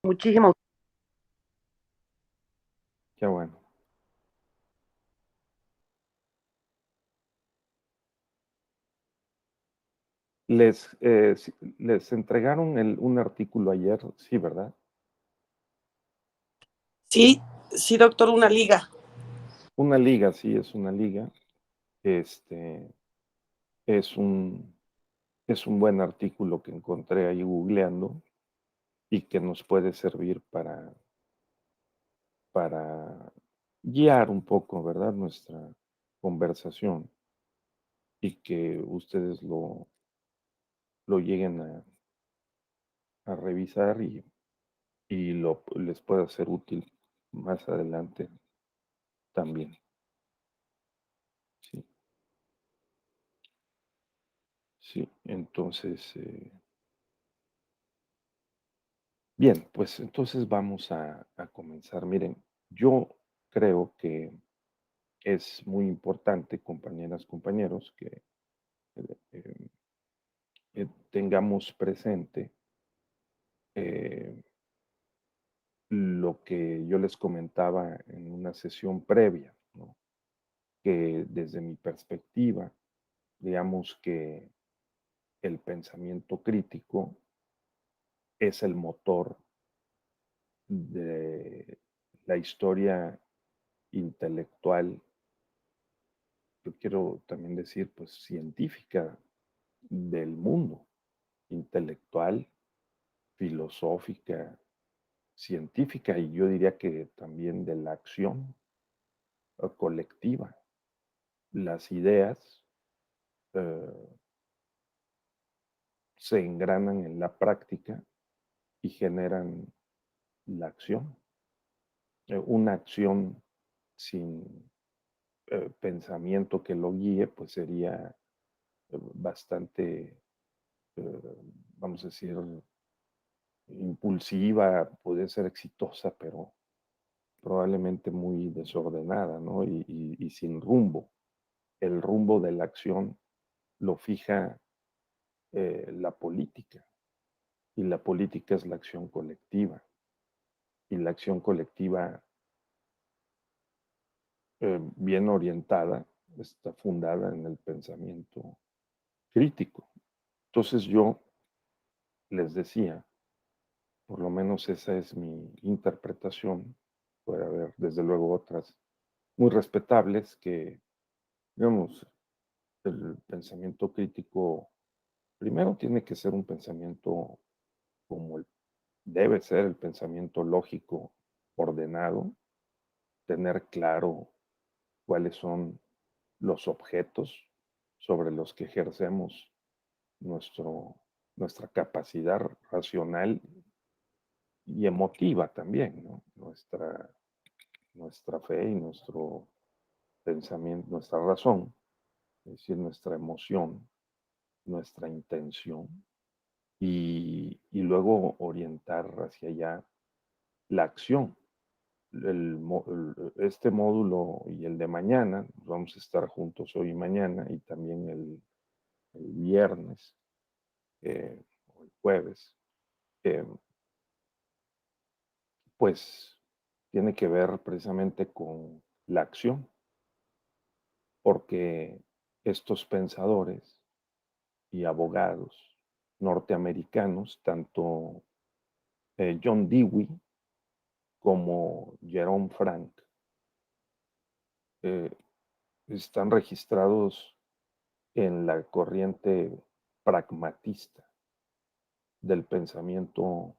Muchísimo. Qué bueno. Les entregaron un artículo ayer, sí, ¿verdad? Sí, sí, doctor, una liga. Una liga, sí, es una liga. Este, es un, es un buen artículo que encontré ahí googleando y que nos puede servir para guiar un poco, ¿verdad? Nuestra conversación y que ustedes lo lleguen a revisar y les pueda ser útil más adelante también. Sí, sí. Entonces, bien, pues entonces vamos a comenzar. Miren, yo creo que es muy importante, compañeras, compañeros, que eh, tengamos presente eh, lo que yo les comentaba en una sesión previa, ¿no? Que desde mi perspectiva, digamos que el pensamiento crítico es el motor de la historia intelectual, yo quiero también decir, pues científica del mundo, intelectual, filosófica, científica y yo diría que también de la acción colectiva. Las ideas eh, se engranan en la práctica y generan la acción. Una acción sin pensamiento que lo guíe, pues sería bastante, eh, vamos a decir, impulsiva, puede ser exitosa, pero probablemente muy desordenada, ¿no? Y sin rumbo. El rumbo de la acción lo fija la política, y la política es la acción colectiva, y la acción colectiva bien orientada está fundada en el pensamiento crítico. Entonces yo les decía, por lo menos esa es mi interpretación, puede haber desde luego otras muy respetables que, digamos, el pensamiento crítico primero tiene que ser un pensamiento como debe ser el pensamiento lógico, ordenado, tener claro cuáles son los objetos sobre los que ejercemos nuestro, nuestra capacidad racional y emotiva también, ¿no? Nuestra fe y nuestro pensamiento, nuestra razón, es decir, nuestra emoción, nuestra intención, y luego orientar hacia allá la acción. Este módulo y el de mañana, vamos a estar juntos hoy y mañana, y también el viernes o el jueves, eh, pues tiene que ver precisamente con la acción, porque estos pensadores y abogados norteamericanos, tanto John Dewey como Jerome Frank, eh, están registrados en la corriente pragmatista del pensamiento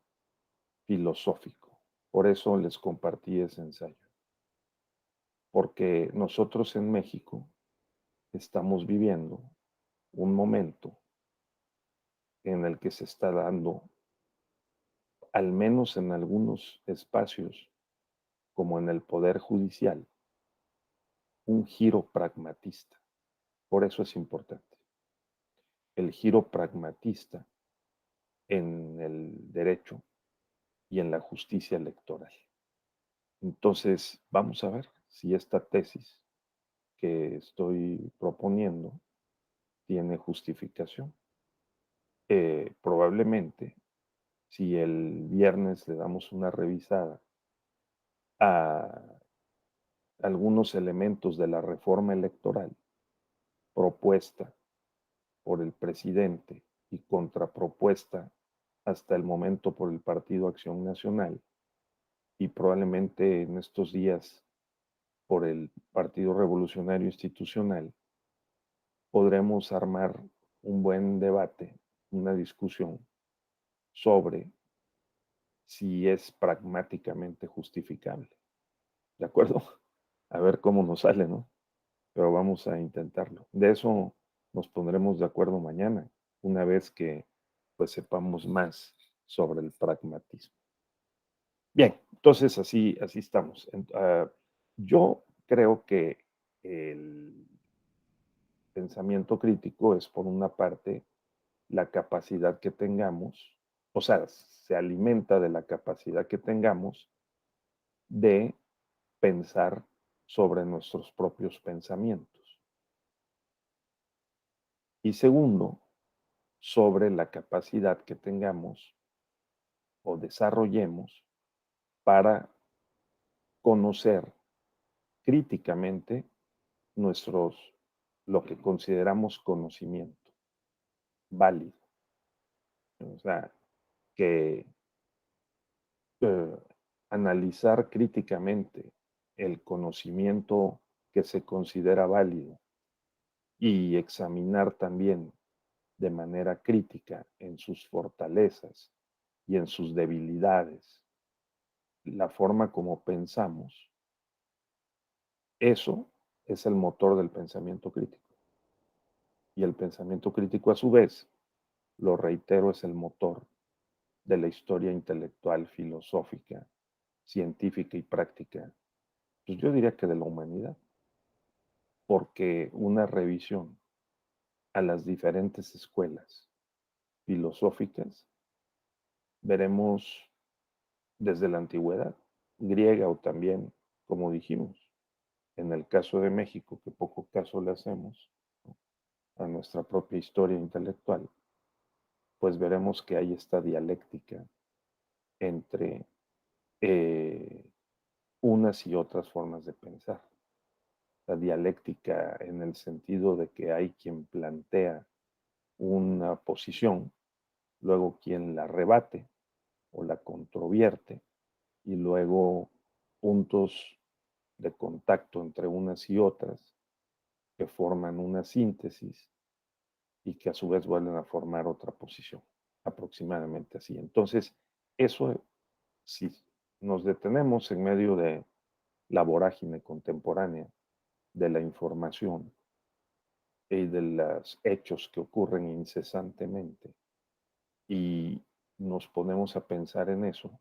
filosófico. Por eso les compartí ese ensayo, porque nosotros en México estamos viviendo un momento en el que se está dando, al menos en algunos espacios, como en el Poder Judicial, un giro pragmatista. Por eso es importante. El giro pragmatista en el derecho y en la justicia electoral. Entonces, vamos a ver si esta tesis que estoy proponiendo tiene justificación. Probablemente si el viernes le damos una revisada a algunos elementos de la reforma electoral propuesta por el presidente y contrapropuesta hasta el momento por el Partido Acción Nacional y probablemente en estos días por el Partido Revolucionario Institucional, podremos armar un buen debate, una discusión sobre si es pragmáticamente justificable. ¿De acuerdo? A ver cómo nos sale, ¿no? Pero vamos a intentarlo. De eso nos pondremos de acuerdo mañana, una vez que pues sepamos más sobre el pragmatismo. Bien, entonces así estamos. Yo creo que el pensamiento crítico es, por una parte, la capacidad que tengamos, o sea, se alimenta de la capacidad que tengamos de pensar sobre nuestros propios pensamientos. Y segundo, sobre la capacidad que tengamos o desarrollemos para conocer críticamente lo que consideramos conocimiento válido. O sea, que eh, analizar críticamente el conocimiento que se considera válido y examinar también de manera crítica en sus fortalezas y en sus debilidades la forma como pensamos, eso es el motor del pensamiento crítico. Y el pensamiento crítico, a su vez, lo reitero, es el motor de la historia intelectual, filosófica, científica y práctica, pues yo diría que de la humanidad, porque una revisión a las diferentes escuelas filosóficas, veremos desde la antigüedad, griega o también, como dijimos, en el caso de México, que poco caso le hacemos, ¿no?, a nuestra propia historia intelectual, pues veremos que hay esta dialéctica entre eh, unas y otras formas de pensar. La dialéctica en el sentido de que hay quien plantea una posición, luego quien la rebate o la controvierte, y luego puntos de contacto entre unas y otras que forman una síntesis y que a su vez vuelven a formar otra posición, aproximadamente así. Entonces, eso, si nos detenemos en medio de la vorágine contemporánea de la información y de los hechos que ocurren incesantemente, y nos ponemos a pensar en eso,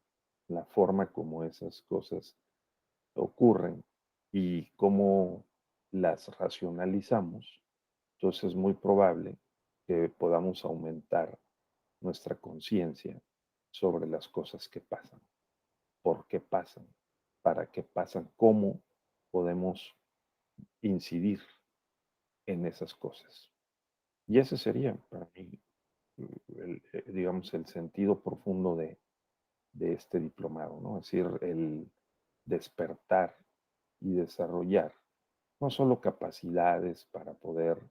la forma como esas cosas ocurren y cómo las racionalizamos, entonces es muy probable que podamos aumentar nuestra conciencia sobre las cosas que pasan, por qué pasan, para qué pasan, cómo podemos incidir en esas cosas. Y ese sería para mí, digamos, el sentido profundo de este diplomado, ¿no? Es decir, el despertar y desarrollar no solo capacidades para poder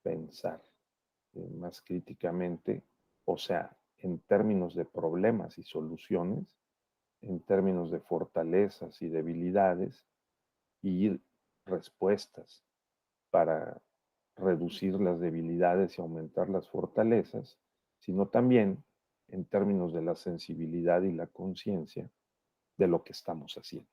pensar más críticamente, o sea, en términos de problemas y soluciones, en términos de fortalezas y debilidades y respuestas para reducir las debilidades y aumentar las fortalezas, sino también en términos de la sensibilidad y la conciencia de lo que estamos haciendo.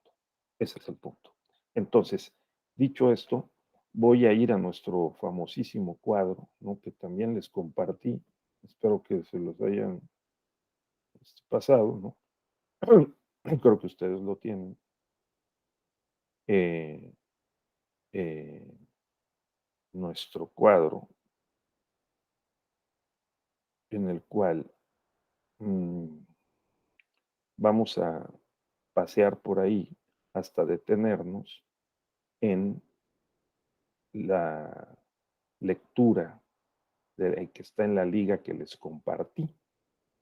Ese es el punto. Entonces, dicho esto, voy a ir a nuestro famosísimo cuadro, ¿no?, que también les compartí. Espero que se los hayan pasado, ¿no? Creo que ustedes lo tienen. Eh, eh, Nuestro cuadro en el cual mm, vamos a pasear por ahí hasta detenernos en la lectura que está en la liga que les compartí.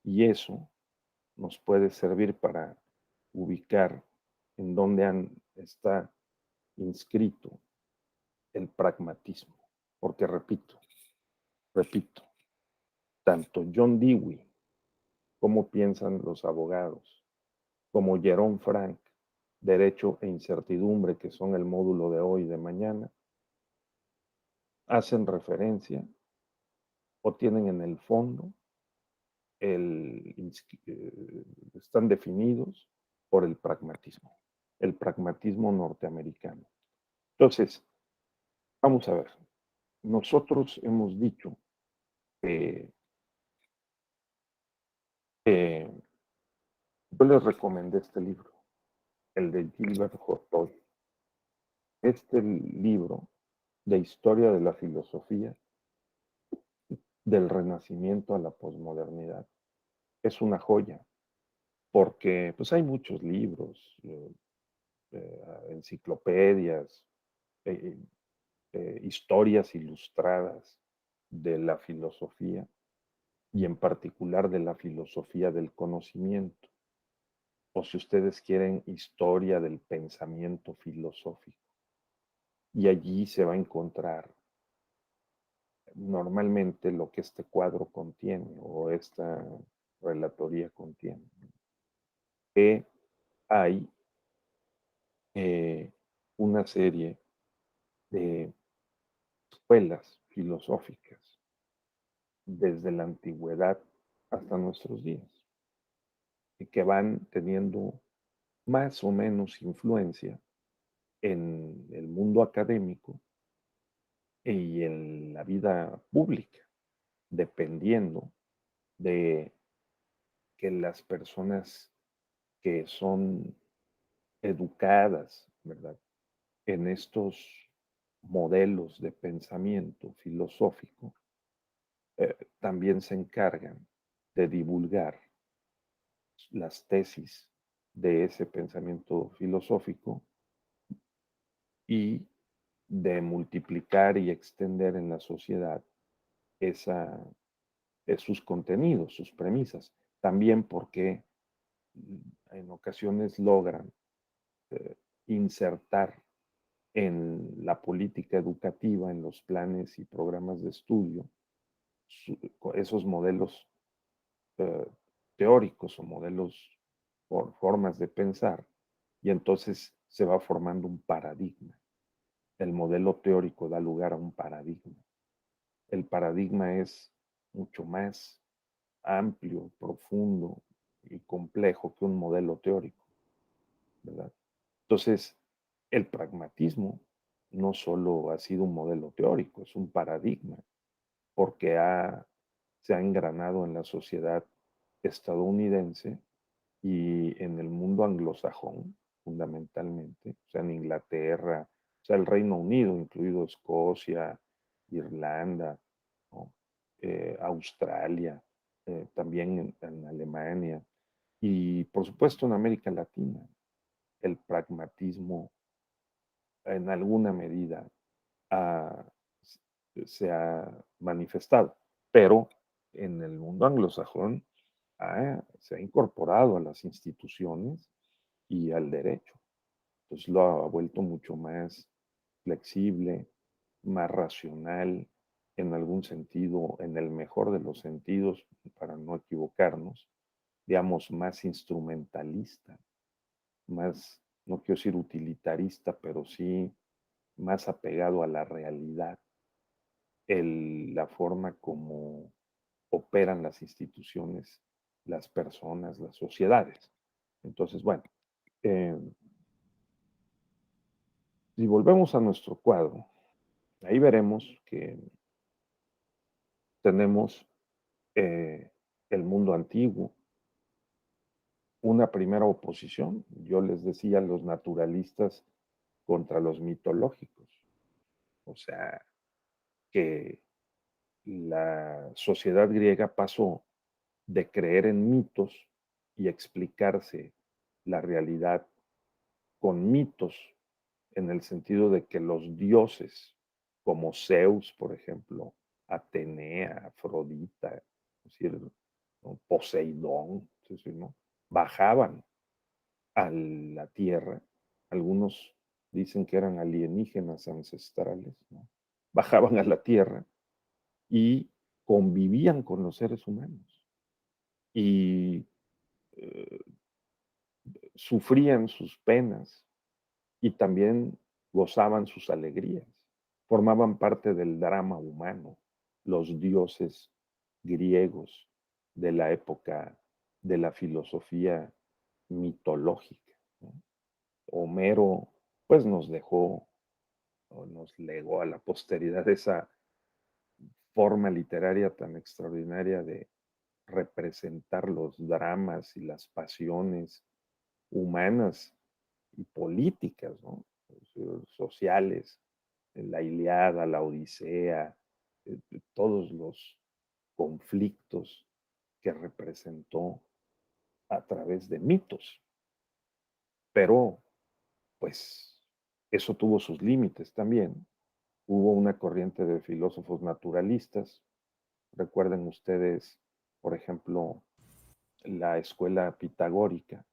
Y eso nos puede servir para ubicar en dónde está inscrito el pragmatismo. Porque repito, tanto John Dewey, cómo piensan los abogados, como Jerome Frank, derecho e incertidumbre, que son el módulo de hoy y de mañana, hacen referencia o tienen en el fondo, están definidos por el pragmatismo norteamericano. Entonces, vamos a ver, nosotros hemos dicho que yo les recomendé este libro, el de Gilbert Hortoy. Este libro de historia de la filosofía del Renacimiento a la posmodernidad es una joya, porque pues hay muchos libros, enciclopedias, eh, historias ilustradas de la filosofía y en particular de la filosofía del conocimiento, o si ustedes quieren, historia del pensamiento filosófico. Y allí se va a encontrar normalmente lo que este cuadro contiene o esta relatoría contiene, que hay una serie de escuelas filosóficas desde la antigüedad hasta nuestros días y que van teniendo más o menos influencia en el mundo académico y en la vida pública, dependiendo de que las personas que son educadas, ¿verdad?, en estos modelos de pensamiento filosófico, también se encargan de divulgar las tesis de ese pensamiento filosófico y de multiplicar y extender en la sociedad esa, sus contenidos, sus premisas. También porque en ocasiones logran eh, insertar en la política educativa, en los planes y programas de estudio, esos modelos eh, teóricos o modelos por formas de pensar, y entonces se va formando un paradigma. El modelo teórico da lugar a un paradigma. El paradigma es mucho más amplio, profundo y complejo que un modelo teórico, ¿verdad? Entonces, el pragmatismo no solo ha sido un modelo teórico, es un paradigma, porque se ha engranado en la sociedad estadounidense y en el mundo anglosajón, fundamentalmente, o sea, en Inglaterra, o sea, el Reino Unido, incluido Escocia, Irlanda, ¿no?, Australia, también en Alemania y por supuesto en América Latina, el pragmatismo en alguna medida ha- se ha manifestado, pero en el mundo anglosajón se ha incorporado a las instituciones y al derecho. Entonces lo ha vuelto mucho más flexible, más racional, en algún sentido, en el mejor de los sentidos, para no equivocarnos, digamos, más instrumentalista, más, no quiero decir utilitarista, pero sí más apegado a la realidad, la forma como operan las instituciones, las personas, las sociedades. Entonces, bueno, eh, si volvemos a nuestro cuadro, ahí veremos que tenemos el mundo antiguo, una primera oposición, yo les decía, los naturalistas contra los mitológicos, o sea, que la sociedad griega pasó de creer en mitos y explicarse la realidad con mitos, en el sentido de que los dioses, como Zeus, por ejemplo, Atenea, Afrodita, es decir, ¿no?, Poseidón, es decir, ¿no?, bajaban a la tierra. Algunos dicen que eran alienígenas ancestrales, ¿no? Bajaban a la tierra y convivían con los seres humanos y eh, sufrían sus penas y también gozaban sus alegrías. Formaban parte del drama humano, los dioses griegos de la época de la filosofía mitológica, ¿no? Homero, pues nos dejó o nos legó a la posteridad esa forma literaria tan extraordinaria de representar los dramas y las pasiones humanas y políticas, ¿no? Sociales, la Ilíada, la Odisea, todos los conflictos que representó a través de mitos. Pero, pues, eso tuvo sus límites también. Hubo una corriente de filósofos naturalistas. Recuerden ustedes, por ejemplo, la escuela pitagórica,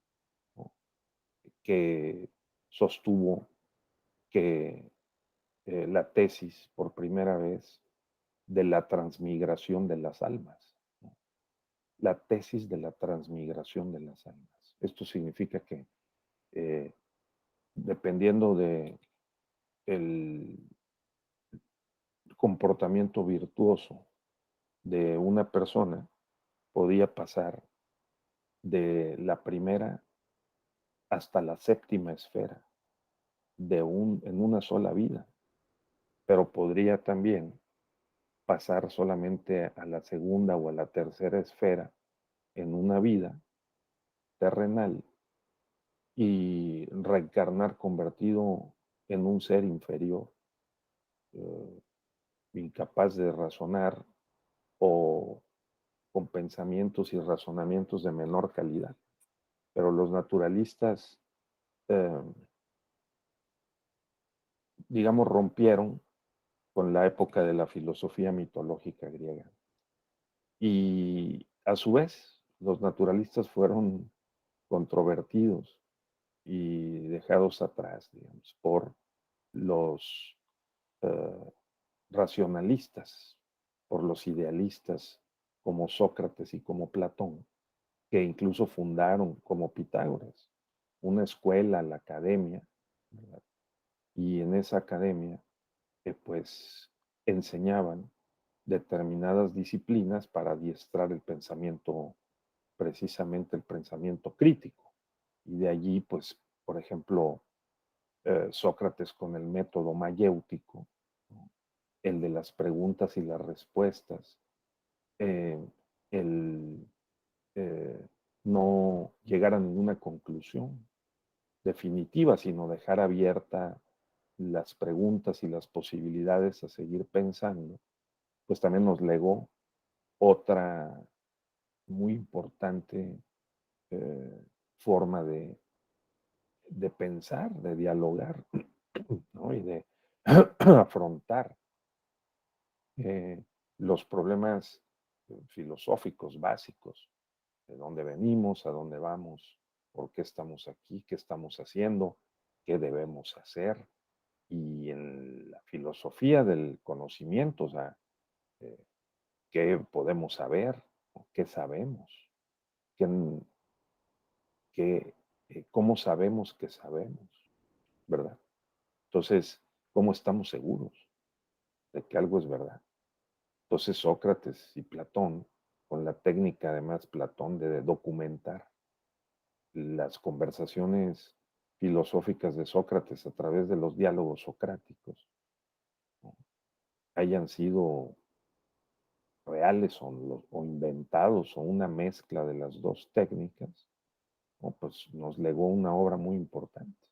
¿no? Que sostuvo que la tesis por primera vez de la transmigración de las almas, ¿no? La tesis de la transmigración de las almas. Esto significa que eh, dependiendo de el comportamiento virtuoso de una persona, podía pasar de la primera hasta la séptima esfera en una sola vida, pero podría también pasar solamente a la segunda o a la tercera esfera en una vida terrenal y reencarnar convertido en un ser inferior, eh, incapaz de razonar o con pensamientos y razonamientos de menor calidad. Pero los naturalistas, eh, digamos, rompieron con la época de la filosofía mitológica griega. Y a su vez, los naturalistas fueron controvertidos y dejados atrás, digamos, por los eh, racionalistas, por los idealistas como Sócrates y como Platón, que incluso fundaron como Pitágoras una escuela, la academia, ¿verdad? Y en esa academia, pues enseñaban determinadas disciplinas para adiestrar el pensamiento, precisamente el pensamiento crítico. Y de allí, pues, por ejemplo, Sócrates con el método mayéutico, ¿no? El de las preguntas y las respuestas, eh, el eh, no llegar a ninguna conclusión definitiva, sino dejar abierta las preguntas y las posibilidades a seguir pensando, pues también nos legó otra muy importante eh, forma de pensar, de dialogar, ¿no? Y de afrontar eh, los problemas filosóficos básicos, de dónde venimos, a dónde vamos, por qué estamos aquí, qué estamos haciendo, qué debemos hacer. Y en la filosofía del conocimiento, o sea, eh, qué podemos saber, qué sabemos, qué, cómo sabemos que sabemos, ¿verdad? Entonces, ¿cómo estamos seguros de que algo es verdad? Entonces, Sócrates y Platón, con la técnica además Platón de documentar las conversaciones filosóficas de Sócrates a través de los diálogos socráticos, ¿no? Hayan sido reales o inventados o una mezcla de las dos técnicas, ¿no? Pues nos legó una obra muy importante,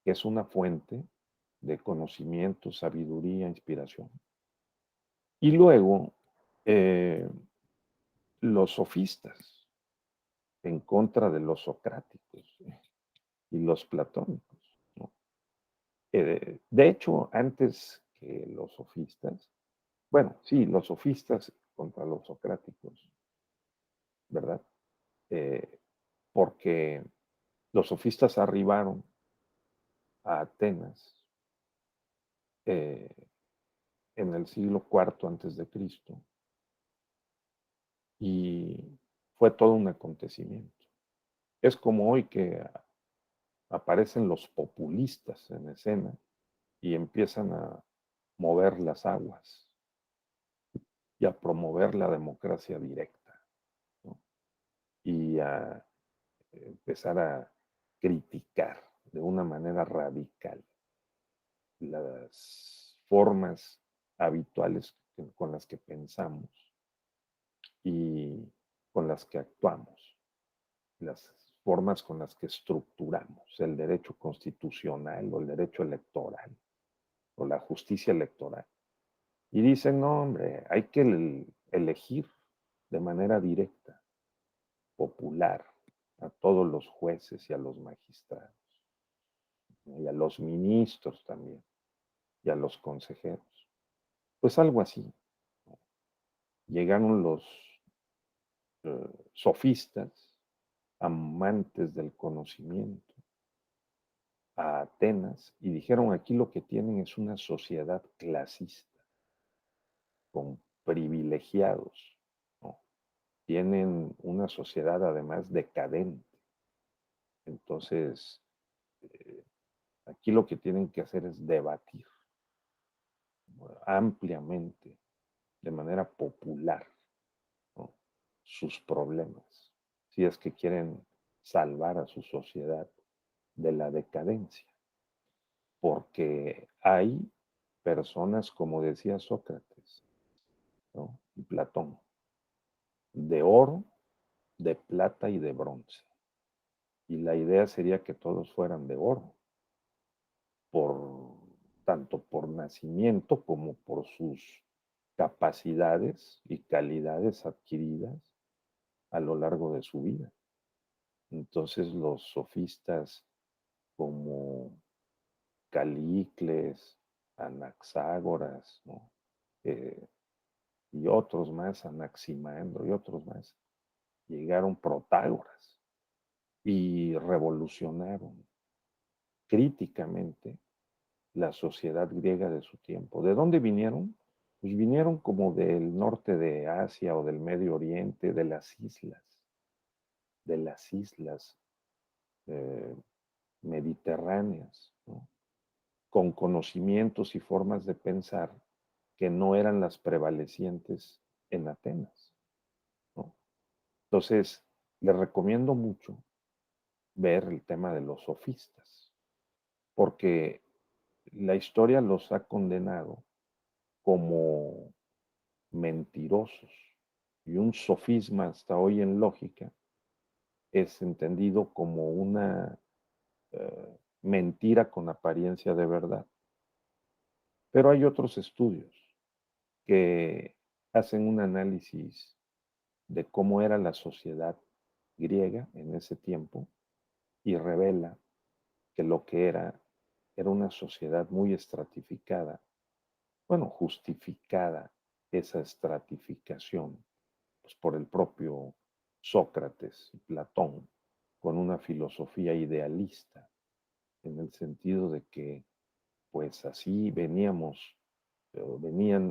que es una fuente de conocimiento, sabiduría, inspiración. Y luego, eh, los sofistas, en contra de los socráticos y los platónicos, ¿no? De hecho, antes que los sofistas, bueno, sí, los sofistas contra los socráticos, ¿verdad? Eh, ¿Por porque los sofistas arribaron a Atenas eh, en el siglo IV antes de Cristo y fue todo un acontecimiento. Es como hoy que aparecen los populistas en escena y empiezan a mover las aguas y a promover la democracia directa, ¿no? Y a empezar a criticar de una manera radical las formas habituales con las que pensamos y con las que actuamos, las formas con las que estructuramos el derecho constitucional o el derecho electoral o la justicia electoral. Y dicen, no, hombre, hay que elegir de manera directa, popular, a todos los jueces y a los magistrados, ¿no? Y a los ministros también, y a los consejeros. Pues algo así. Llegaron los sofistas, amantes del conocimiento, a Atenas y dijeron, aquí lo que tienen es una sociedad clasista, con privilegiados, ¿no? Tienen una sociedad además decadente. Entonces, eh, aquí lo que tienen que hacer es debatir, ¿no? Ampliamente, de manera popular, ¿no? Sus problemas, si es que quieren salvar a su sociedad de la decadencia. Porque hay personas, como decía Sócrates, ¿no? Y Platón, de oro, de plata y de bronce. Y la idea sería que todos fueran de oro, por, tanto por nacimiento como por sus capacidades y calidades adquiridas a lo largo de su vida. Entonces los sofistas como Calícles, Anaxágoras, ¿no? Eh, y otros más, Anaximandro y otros más, llegaron Protágoras y revolucionaron críticamente la sociedad griega de su tiempo. ¿De dónde vinieron? Pues vinieron como del norte de Asia o del Medio Oriente, de las islas eh, mediterráneas, ¿no? Con conocimientos y formas de pensar que no eran las prevalecientes en Atenas, ¿no? Entonces, les recomiendo mucho ver el tema de los sofistas, porque la historia los ha condenado como mentirosos. Y un sofisma hasta hoy en lógica es entendido como una mentira con apariencia de verdad. Pero hay otros estudios que hacen un análisis de cómo era la sociedad griega en ese tiempo y revela que lo que era una sociedad muy estratificada, bueno, justificada esa estratificación pues, por el propio Sócrates y Platón, con una filosofía idealista, en el sentido de que pues así venían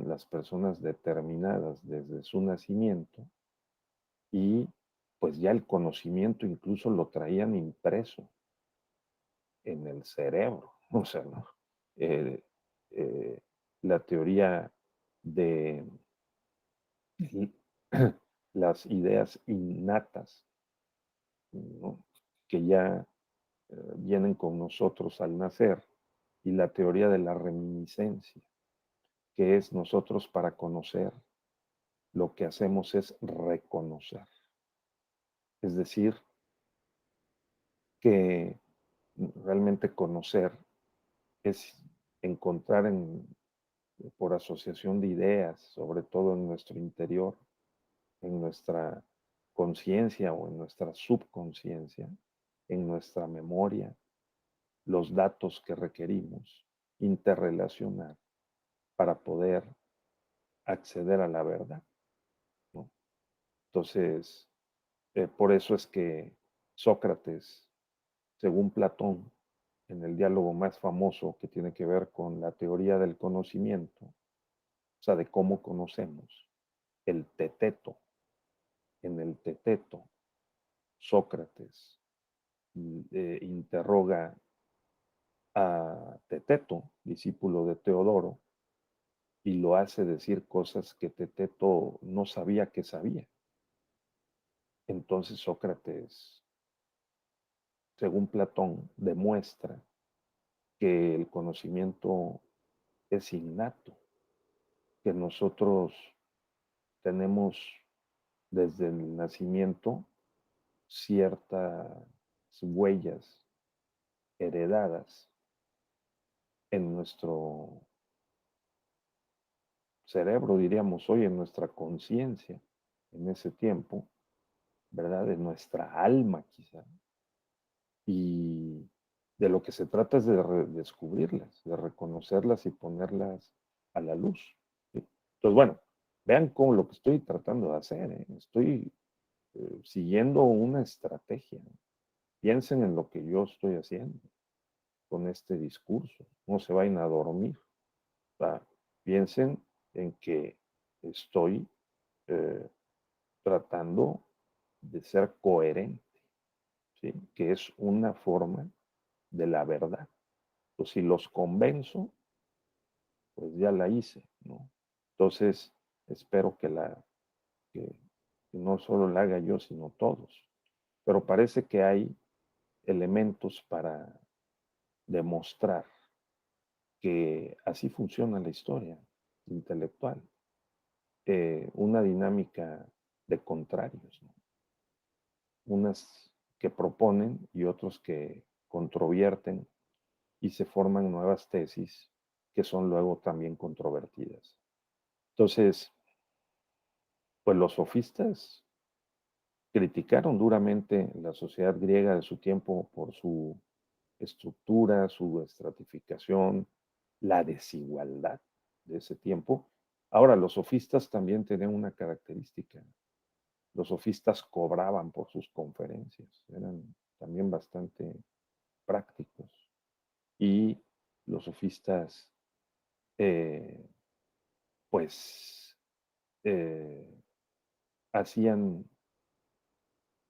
las personas determinadas desde su nacimiento y pues ya el conocimiento incluso lo traían impreso en el cerebro, o sea, ¿no? Eh, eh, la teoría de las ideas innatas, ¿no? Que ya vienen con nosotros al nacer, y la teoría de la reminiscencia, que es nosotros para conocer, lo que hacemos es reconocer. Es decir, que realmente conocer es encontrar por asociación de ideas, sobre todo en nuestro interior, en nuestra conciencia o en nuestra subconsciencia, en nuestra memoria, los datos que requerimos interrelacionar para poder acceder a la verdad, ¿no? Entonces, por eso es que Sócrates, según Platón, en el diálogo más famoso que tiene que ver con la teoría del conocimiento, o sea, de cómo conocemos, el teteto. En el teteto, Sócrates interroga a Teteto, discípulo de Teodoro, y lo hace decir cosas que Teteto no sabía que sabía. Entonces Sócrates, según Platón, demuestra que el conocimiento es innato, que nosotros tenemos desde el nacimiento ciertas huellas heredadas en nuestro cerebro, diríamos hoy, en nuestra conciencia, en ese tiempo, ¿verdad? De nuestra alma quizá. Y de lo que se trata es de descubrirlas, de reconocerlas y ponerlas a la luz. ¿Sí? Entonces, bueno, vean cómo lo que estoy tratando de hacer, ¿eh? Estoy siguiendo una estrategia. Piensen en lo que yo estoy haciendo con este discurso. No se vayan a dormir. O sea, piensen en que estoy eh, tratando de ser coherente, ¿sí? Que es una forma de la verdad. Pues si los convenzo, pues ya la hice, ¿no? Entonces, espero que no solo la haga yo, sino todos. Pero parece que hay elementos para demostrar que así funciona la historia intelectual. Una dinámica de contrarios, ¿no? Unas que proponen y otros que controvierten y se forman nuevas tesis que son luego también controvertidas. Entonces, pues los sofistas criticaron duramente la sociedad griega de su tiempo por su estructura, su estratificación, la desigualdad de ese tiempo. Ahora, los sofistas también tenían una característica. Los sofistas cobraban por sus conferencias, eran también bastante prácticos. Y los sofistas, eh, pues, eh, hacían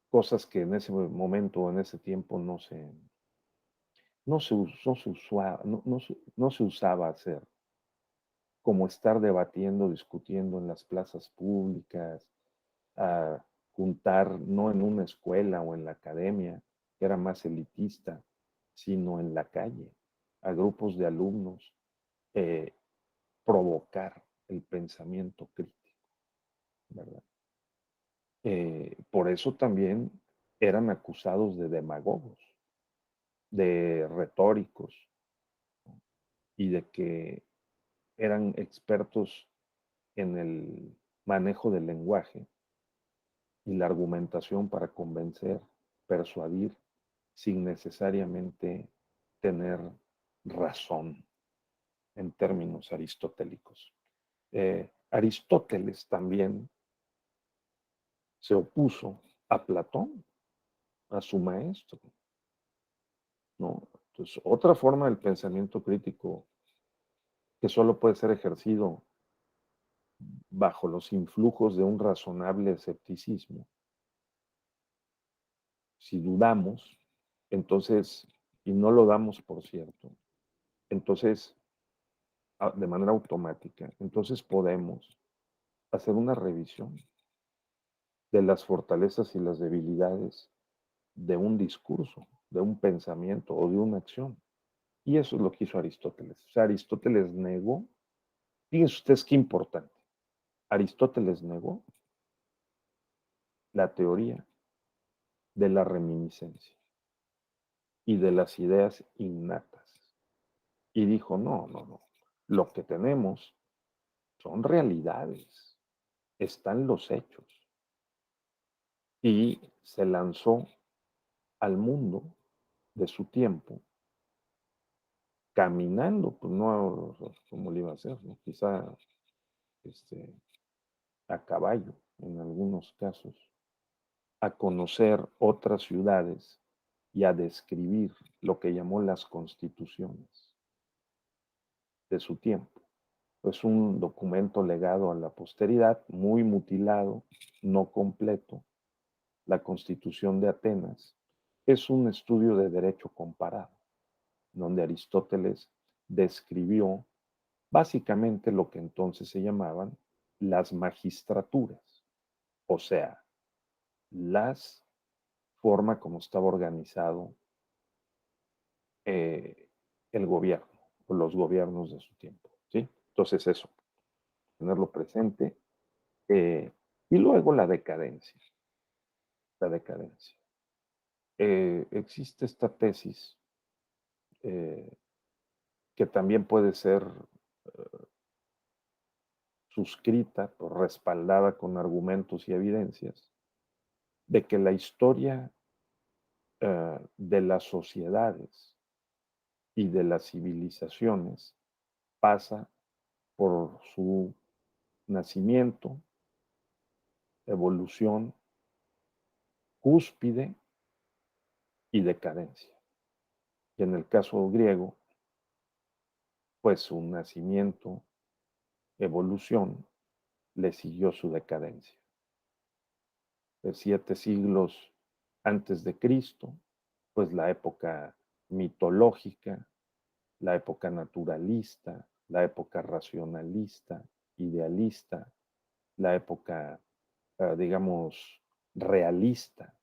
cosas que en ese momento, en ese tiempo, no se usaba hacer, como estar debatiendo, discutiendo en las plazas públicas, a juntar no en una escuela o en la academia, que era más elitista, sino en la calle, a grupos de alumnos, eh, provocar el pensamiento crítico, ¿verdad? Por eso también eran acusados de demagogos, de retóricos y de que eran expertos en el manejo del lenguaje y la argumentación para convencer, persuadir, sin necesariamente tener razón en términos aristotélicos. Aristóteles también se opuso a Platón, a su maestro, ¿no? Entonces, otra forma del pensamiento crítico que solo puede ser ejercido bajo los influjos de un razonable escepticismo. Si dudamos, entonces, y no lo damos por cierto, entonces, de manera automática, entonces podemos hacer una revisión de las fortalezas y las debilidades de un discurso, de un pensamiento o de una acción. Y eso es lo que hizo Aristóteles. O sea, Aristóteles negó, fíjense ustedes qué importante, Aristóteles negó la teoría de la reminiscencia y de las ideas innatas. Y dijo, no, no, no, lo que tenemos son realidades, están los hechos. Y se lanzó al mundo de su tiempo caminando, pues no como le iba a hacer, ¿no? Quizá este, a caballo en algunos casos, a conocer otras ciudades y a describir lo que llamó las constituciones de su tiempo. Es un documento legado a la posteridad, muy mutilado, no completo. La Constitución de Atenas es un estudio de derecho comparado, donde Aristóteles describió básicamente lo que entonces se llamaban las magistraturas, o sea, las forma como estaba organizado eh, el gobierno o los gobiernos de su tiempo, ¿sí? Entonces eso, tenerlo presente. Y luego la decadencia, la decadencia. Existe esta tesis eh, que también puede ser suscrita o respaldada con argumentos y evidencias, de que la historia de las sociedades y de las civilizaciones pasa por su nacimiento, evolución, cúspide y decadencia. Y en el caso griego, pues su nacimiento, evolución, le siguió su decadencia. De 7 siglos antes de Cristo, pues la época mitológica, la época naturalista, la época racionalista, idealista, la época, digamos, realista,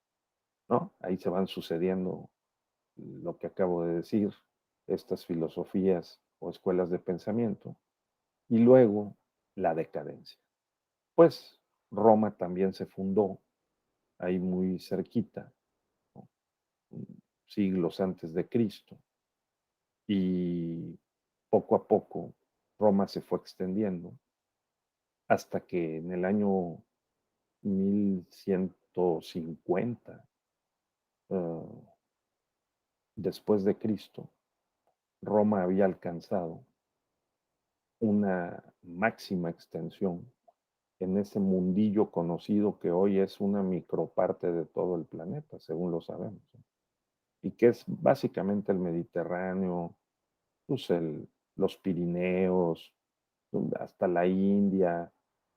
¿no? Ahí se van sucediendo lo que acabo de decir, estas filosofías o escuelas de pensamiento, y luego la decadencia. Pues Roma también se fundó ahí muy cerquita, ¿no? Siglos antes de Cristo, y poco a poco Roma se fue extendiendo hasta que en el año 1150 después de Cristo, Roma había alcanzado una máxima extensión en ese mundillo conocido que hoy es una microparte de todo el planeta, según lo sabemos, ¿no? Y que es básicamente el Mediterráneo, pues los Pirineos, hasta la India,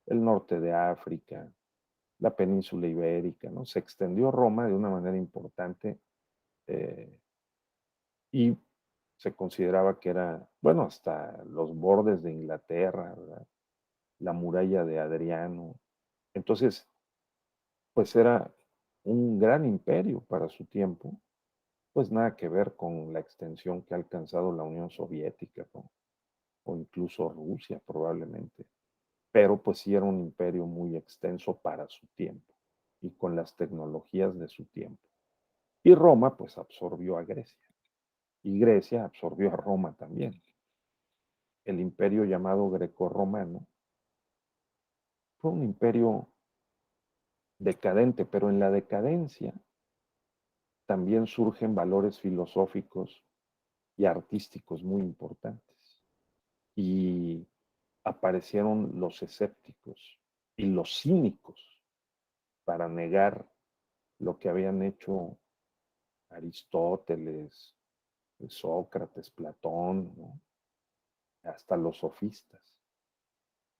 el norte de África, la península ibérica, ¿no? Se extendió Roma de una manera importante eh, y se consideraba que era, bueno, hasta los bordes de Inglaterra, ¿verdad? La muralla de Adriano. Entonces, pues era un gran imperio para su tiempo, pues nada que ver con la extensión que ha alcanzado la Unión Soviética, ¿no? O incluso Rusia probablemente. Pero pues sí era un imperio muy extenso para su tiempo y con las tecnologías de su tiempo. Y Roma pues absorbió a Grecia y Grecia absorbió a Roma también. El imperio llamado grecorromano fue un imperio decadente, pero en la decadencia también surgen valores filosóficos y artísticos muy importantes. Y aparecieron los escépticos y los cínicos para negar lo que habían hecho Aristóteles, Sócrates, Platón, ¿no? Hasta los sofistas,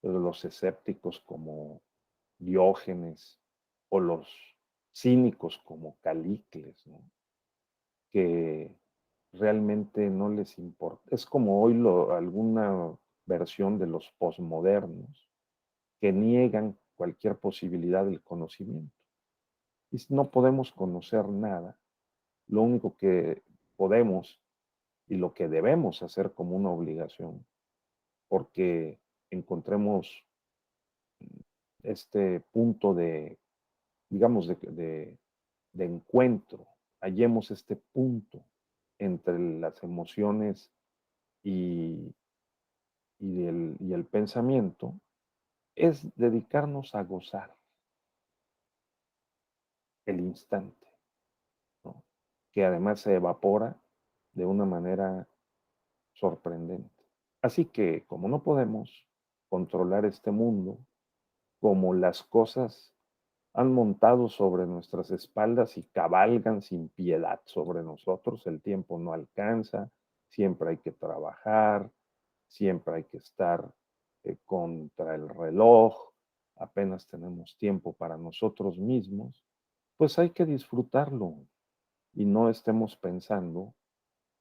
los escépticos como Diógenes o los cínicos como Calícles, ¿no? Que realmente no les importa. Es como hoy alguna versión de los posmodernos que niegan cualquier posibilidad del conocimiento. Y no podemos conocer nada. Lo único que podemos y lo que debemos hacer como una obligación, porque encontremos este punto de, digamos, de encuentro, hallemos este punto entre las emociones y, y el pensamiento, es dedicarnos a gozar el instante, ¿no? Que además se evapora de una manera sorprendente. Así que como no podemos controlar este mundo, como las cosas han montado sobre nuestras espaldas y cabalgan sin piedad sobre nosotros. El tiempo no alcanza, siempre hay que trabajar, siempre hay que estar contra el reloj, apenas tenemos tiempo para nosotros mismos, pues hay que disfrutarlo y no estemos pensando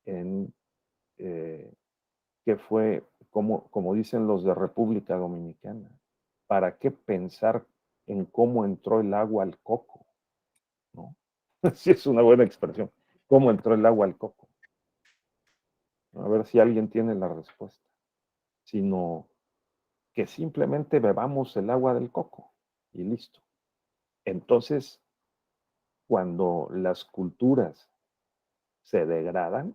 en qué fue, como dicen los de República Dominicana, ¿para qué pensar en cómo entró el agua al coco? ¿No? Sí, es una buena expresión. ¿Cómo entró el agua al coco? A ver si alguien tiene la respuesta. Sino que simplemente bebamos el agua del coco y listo. Entonces, cuando las culturas se degradan,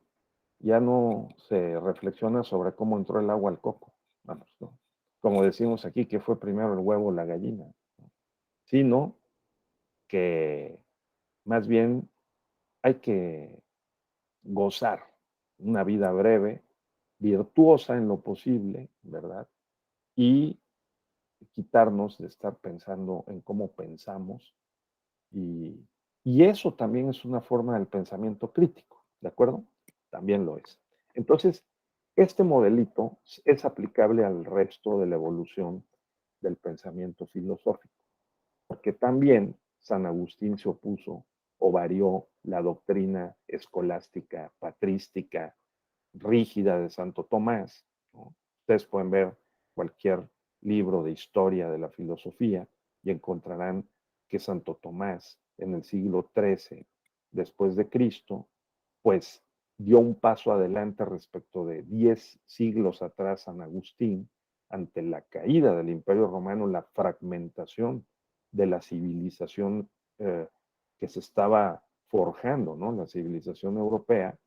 ya no se reflexiona sobre cómo entró el agua al coco. Vamos, ¿no? Como decimos aquí, que fue primero el huevo o la gallina, ¿no? Sino que más bien hay que gozar una vida breve, virtuosa en lo posible, ¿verdad? Y quitarnos de estar pensando en cómo pensamos. Y, y eso también es una forma del pensamiento crítico, ¿de acuerdo? También lo es. Entonces, este modelito es aplicable al resto de la evolución del pensamiento filosófico, porque también San Agustín se opuso o varió la doctrina escolástica, patrística, rígida de Santo Tomás, ¿no? Ustedes pueden ver cualquier libro de historia de la filosofía y encontrarán que Santo Tomás en el siglo XIII después de Cristo, pues dio un paso adelante respecto de 10 siglos atrás San Agustín ante la caída del Imperio Romano, la fragmentación de la civilización que se estaba forjando, ¿no? La civilización europea,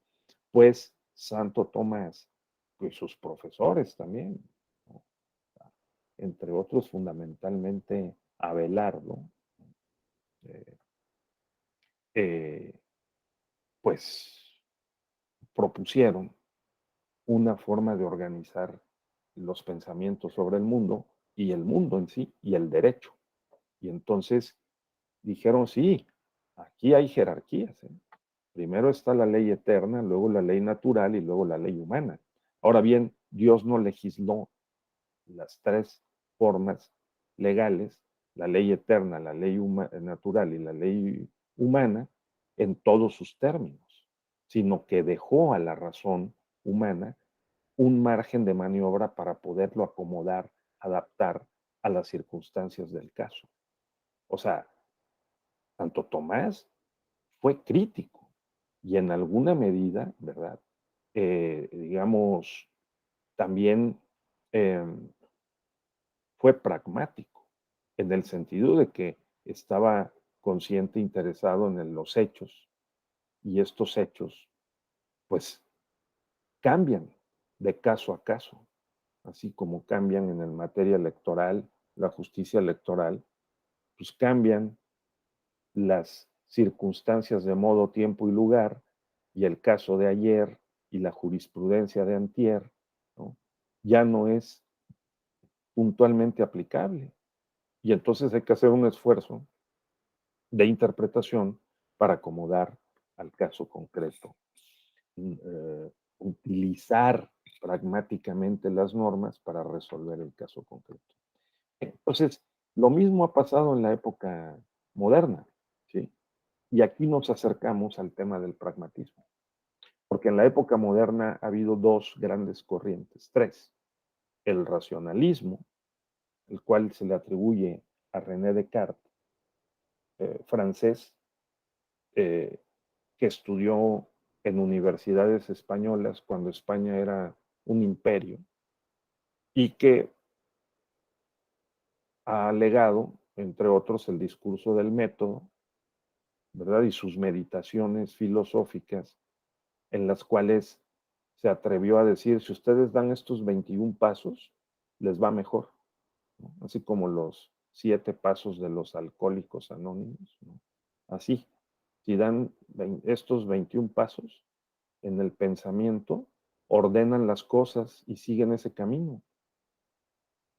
pues Santo Tomás, pues sus profesores también, ¿no? Entre otros fundamentalmente Abelardo, eh, eh, pues propusieron una forma de organizar los pensamientos sobre el mundo y el mundo en sí y el derecho. Y entonces dijeron, sí, aquí hay jerarquías, ¿eh? Primero está la ley eterna, luego la ley natural y luego la ley humana. Ahora bien, Dios no legisló las tres formas legales, la ley eterna, la ley natural y la ley humana, en todos sus términos, sino que dejó a la razón humana un margen de maniobra para poderlo acomodar, adaptar a las circunstancias del caso. O sea, Santo Tomás fue crítico y en alguna medida, ¿verdad? Digamos, también eh, fue pragmático, en el sentido de que estaba consciente, interesado en los hechos, y estos hechos, pues, cambian de caso a caso, así como cambian en el materia electoral, la justicia electoral, pues cambian las circunstancias de modo, tiempo y lugar, y el caso de ayer y la jurisprudencia de antier, ¿no? Ya no es puntualmente aplicable. Y entonces hay que hacer un esfuerzo de interpretación para acomodar al caso concreto, utilizar pragmáticamente las normas para resolver el caso concreto. Entonces, lo mismo ha pasado en la época moderna, ¿sí? Y aquí nos acercamos al tema del pragmatismo, porque en la época moderna ha habido dos grandes corrientes, tres. El racionalismo, el cual se le atribuye a René Descartes, francés, eh, que estudió en universidades españolas cuando España era un imperio y que ha legado, entre otros, el discurso del método, ¿verdad? Y sus meditaciones filosóficas en las cuales se atrevió a decir, si ustedes dan estos 21 pasos, les va mejor, ¿no? Así como los 7 pasos de los alcohólicos anónimos, ¿no? Así, si dan estos 21 pasos en el pensamiento, ordenan las cosas y siguen ese camino,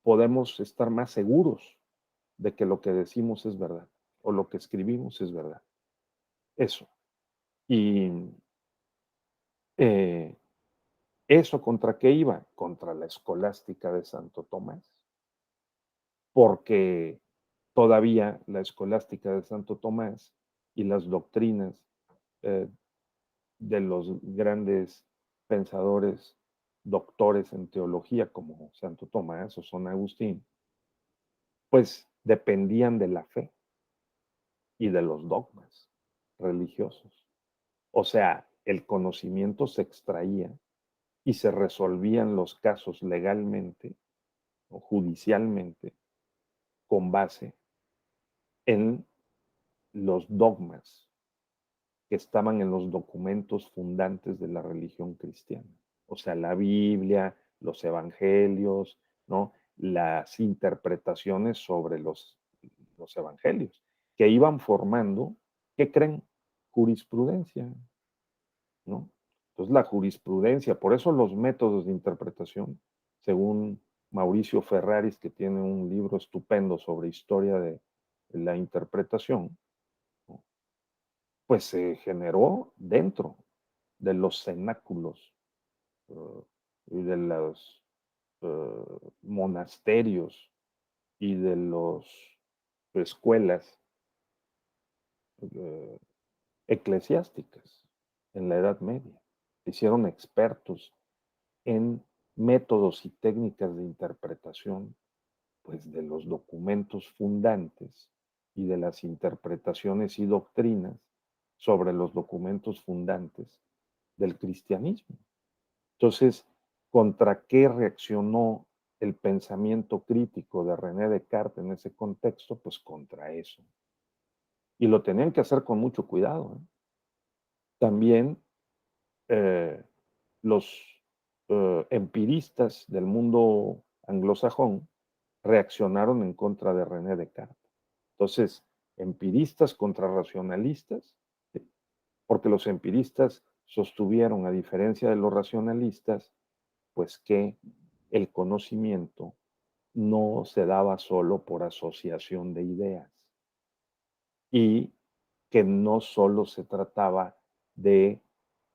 podemos estar más seguros de que lo que decimos es verdad. o lo que escribimos es verdad. Eso. Y eh, ¿eso contra qué iba? Contra la escolástica de Santo Tomás, porque todavía la escolástica de Santo Tomás y las doctrinas eh, de los grandes pensadores, doctores en teología como Santo Tomás o San Agustín, pues dependían de la fe y de los dogmas religiosos. O sea, el conocimiento se extraía y se resolvían los casos legalmente o judicialmente con base en los dogmas que estaban en los documentos fundantes de la religión cristiana. O sea, la Biblia, los evangelios, ¿no? Las interpretaciones sobre los evangelios, que iban formando, ¿qué creen? Jurisprudencia, ¿no? Entonces la jurisprudencia, por eso los métodos de interpretación, según Mauricio Ferraris, que tiene un libro estupendo sobre historia de la interpretación, ¿no? Pues se generó dentro de los cenáculos y de los monasterios y de las escuelas eh, eclesiásticas en la Edad Media. Se hicieron expertos en métodos y técnicas de interpretación, pues de los documentos fundantes y de las interpretaciones y doctrinas sobre los documentos fundantes del cristianismo. Entonces, ¿contra qué reaccionó el pensamiento crítico de René Descartes en ese contexto? Pues contra eso. Y lo tenían que hacer con mucho cuidado, ¿eh? También eh, los empiristas del mundo anglosajón reaccionaron en contra de René Descartes. Entonces, empiristas contra racionalistas, ¿sí? Porque los empiristas sostuvieron, a diferencia de los racionalistas, pues que el conocimiento no se daba solo por asociación de ideas y que no solo se trataba de,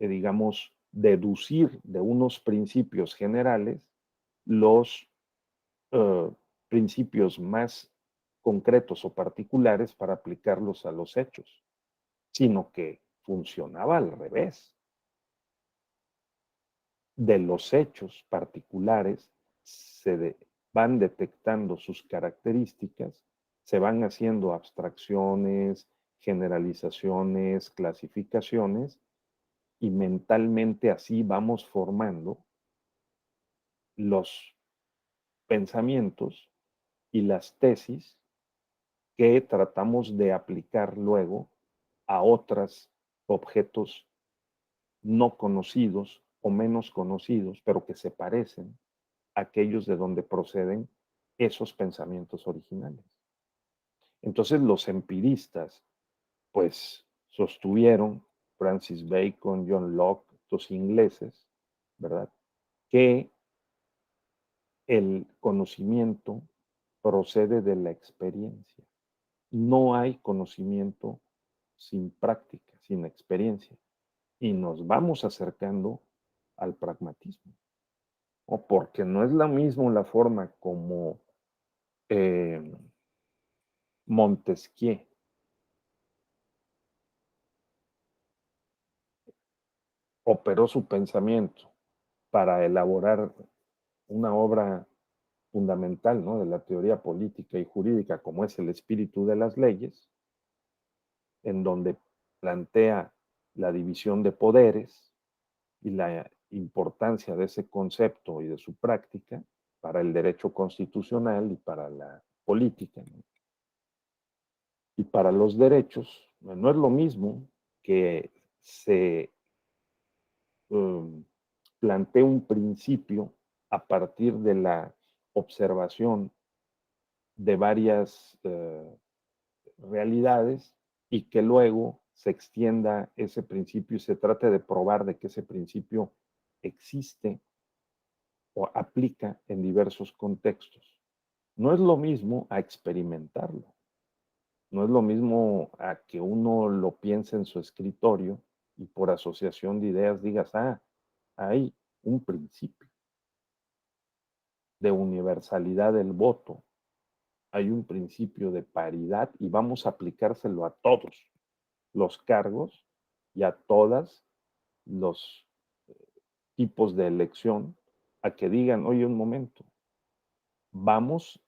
digamos, deducir de unos principios generales los eh, principios más concretos o particulares para aplicarlos a los hechos, sino que funcionaba al revés. De los hechos particulares van detectando sus características, se van haciendo abstracciones, generalizaciones, clasificaciones, y mentalmente así vamos formando los pensamientos y las tesis que tratamos de aplicar luego a otros objetos no conocidos o menos conocidos, pero que se parecen a aquellos de donde proceden esos pensamientos originales. Entonces los empiristas, pues, sostuvieron, Francis Bacon, John Locke, los ingleses, ¿verdad? Que el conocimiento procede de la experiencia. No hay conocimiento sin práctica, sin experiencia. Y nos vamos acercando al pragmatismo, ¿no? Porque no es la misma la forma como eh, Montesquieu operó su pensamiento para elaborar una obra fundamental, ¿no?, de la teoría política y jurídica, como es el espíritu de las leyes, en donde plantea la división de poderes y la importancia de ese concepto y de su práctica para el derecho constitucional y para la política, ¿no?, y para los derechos. No es lo mismo que se um, plantee un principio a partir de la observación de varias realidades y que luego se extienda ese principio y se trate de probar de que ese principio existe o aplica en diversos contextos. No es lo mismo a experimentarlo. No es lo mismo a que uno lo piense en su escritorio y por asociación de ideas digas, hay un principio de universalidad del voto, hay un principio de paridad y vamos a aplicárselo a todos los cargos y a todas los tipos de elección, a que digan, oye, un momento, vamos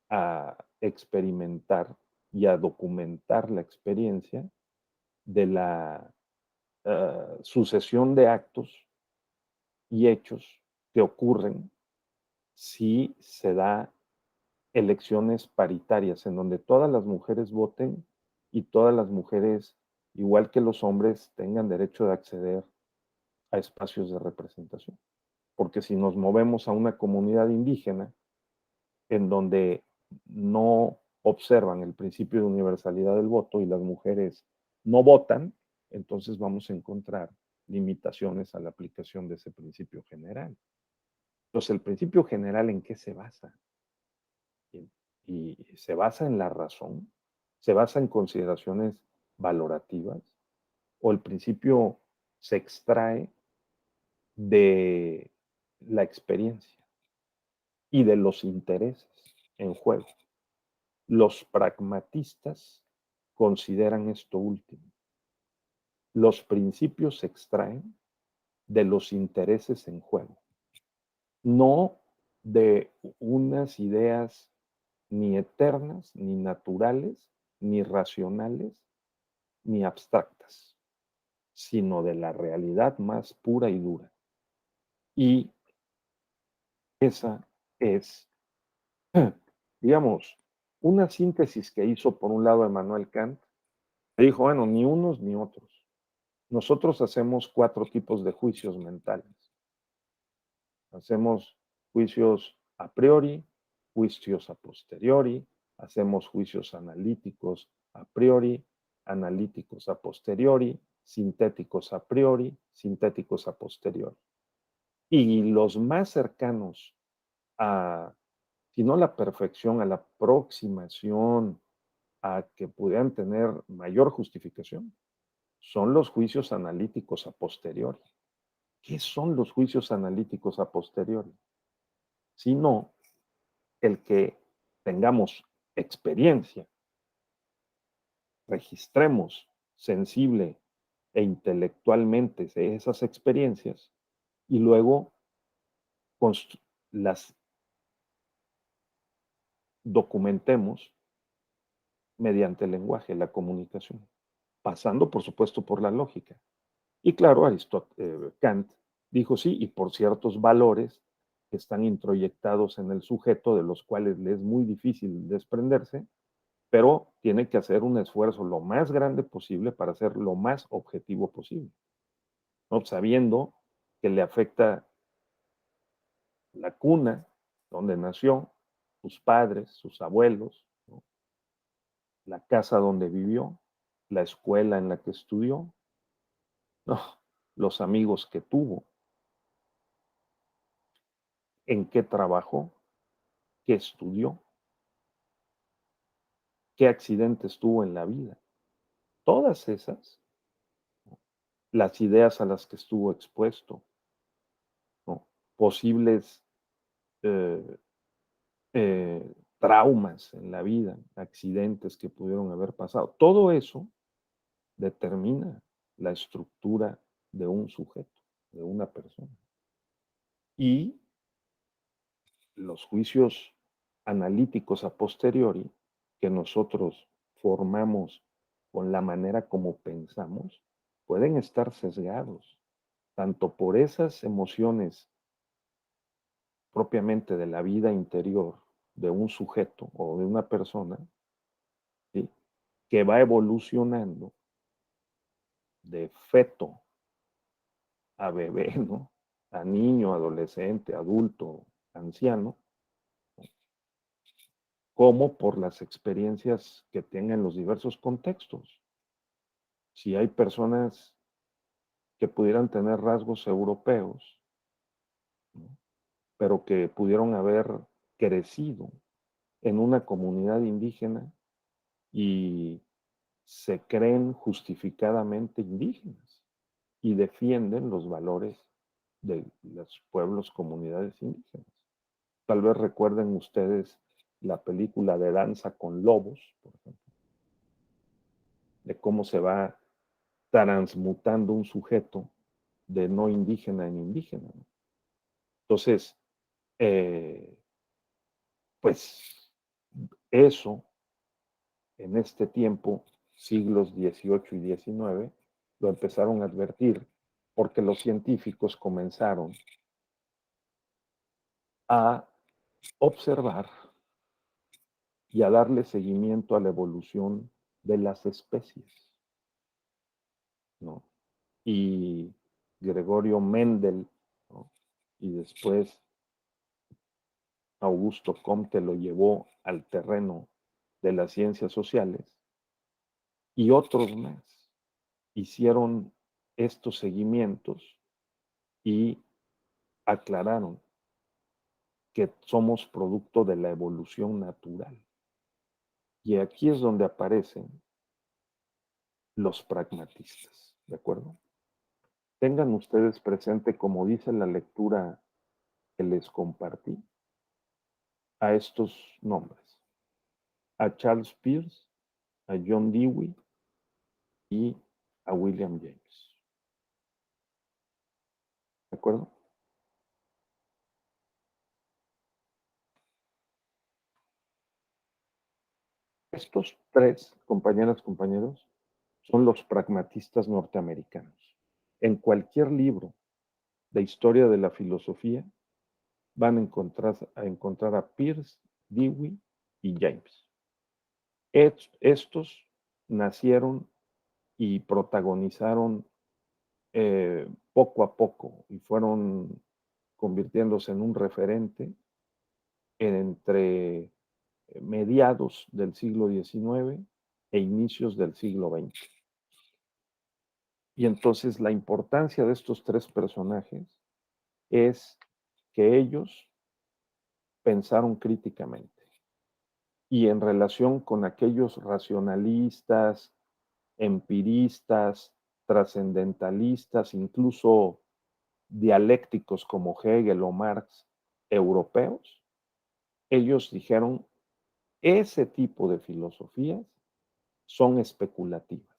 a experimentar y a documentar la experiencia de la sucesión de actos y hechos que ocurren si se da elecciones paritarias en donde todas las mujeres voten y todas las mujeres, igual que los hombres, tengan derecho de acceder a espacios de representación. Porque si nos movemos a una comunidad indígena en donde no observan el principio de universalidad del voto y las mujeres no votan, entonces vamos a encontrar limitaciones a la aplicación de ese principio general. Entonces, ¿el principio general en qué se basa? Y se basa en la razón, se basa en consideraciones valorativas, o el principio se extrae de la experiencia y de los intereses en juego. Los pragmatistas consideran esto último. Los principios se extraen de los intereses en juego, no de unas ideas ni eternas, ni naturales, ni racionales, ni abstractas, sino de la realidad más pura y dura. Y esa es, digamos, una síntesis que hizo por un lado Emmanuel Kant. Dijo, bueno, ni unos ni otros. Nosotros hacemos 4 tipos de juicios mentales. Hacemos juicios a priori, juicios a posteriori, hacemos juicios analíticos a priori, analíticos a posteriori, sintéticos a priori, sintéticos a posteriori. Y los más cercanos a, si no la perfección, a la aproximación, a que pudieran tener mayor justificación, son los juicios analíticos a posteriori. ¿Qué son los juicios analíticos a posteriori? Sino el que tengamos experiencia, registremos sensible e intelectualmente esas experiencias y luego las documentemos mediante el lenguaje, la comunicación, pasando por supuesto por la lógica. Y claro, Kant dijo sí, y por ciertos valores que están introyectados en el sujeto, de los cuales le es muy difícil desprenderse, pero tiene que hacer un esfuerzo lo más grande posible para ser lo más objetivo posible, ¿no? Sabiendo que le afecta la cuna donde nació, sus padres, sus abuelos, ¿no? La casa donde vivió, la escuela en la que estudió, ¿no? Los amigos que tuvo, en qué trabajó, qué estudió, qué accidentes tuvo en la vida. Todas esas, ¿no? Las ideas a las que estuvo expuesto, ¿no? Posibles eh, traumas en la vida, accidentes que pudieron haber pasado. Todo eso determina la estructura de un sujeto, de una persona. Y los juicios analíticos a posteriori que nosotros formamos con la manera como pensamos, pueden estar sesgados, tanto por esas emociones propiamente de la vida interior de un sujeto o de una persona, ¿sí? Que va evolucionando de feto a bebé, ¿no? A niño, adolescente, adulto, anciano, como por las experiencias que tengan los diversos contextos. Si hay personas que pudieran tener rasgos europeos, ¿no? Pero que pudieron haber crecido en una comunidad indígena, y se creen justificadamente indígenas y defienden los valores de los pueblos, comunidades indígenas. Tal vez recuerden ustedes la película de Danza con Lobos, por ejemplo, de cómo se va transmutando un sujeto de no indígena en indígena, ¿no? Entonces, eh, pues eso en este tiempo, siglos XVIII y XIX, lo empezaron a advertir porque los científicos comenzaron a observar y a darle seguimiento a la evolución de las especies, ¿no? Y Gregorio Mendel, ¿no? Y después Augusto Comte lo llevó al terreno de las ciencias sociales y otros más hicieron estos seguimientos y aclararon que somos producto de la evolución natural. Y aquí es donde aparecen los pragmatistas, ¿de acuerdo? Tengan ustedes presente, como dice la lectura que les compartí, a estos nombres: a Charles Peirce, a John Dewey y a William James. ¿De acuerdo? Estos tres, compañeras, compañeros, son los pragmatistas norteamericanos. En cualquier libro de historia de la filosofía van a encontrar a Peirce, Dewey y James. Estos nacieron y protagonizaron poco a poco y fueron convirtiéndose en un referente entre mediados del siglo XIX e inicios del siglo XX. Y entonces la importancia de estos tres personajes es que ellos pensaron críticamente y en relación con aquellos racionalistas, empiristas, trascendentalistas, incluso dialécticos como Hegel o Marx, europeos, ellos dijeron, ese tipo de filosofías son especulativas,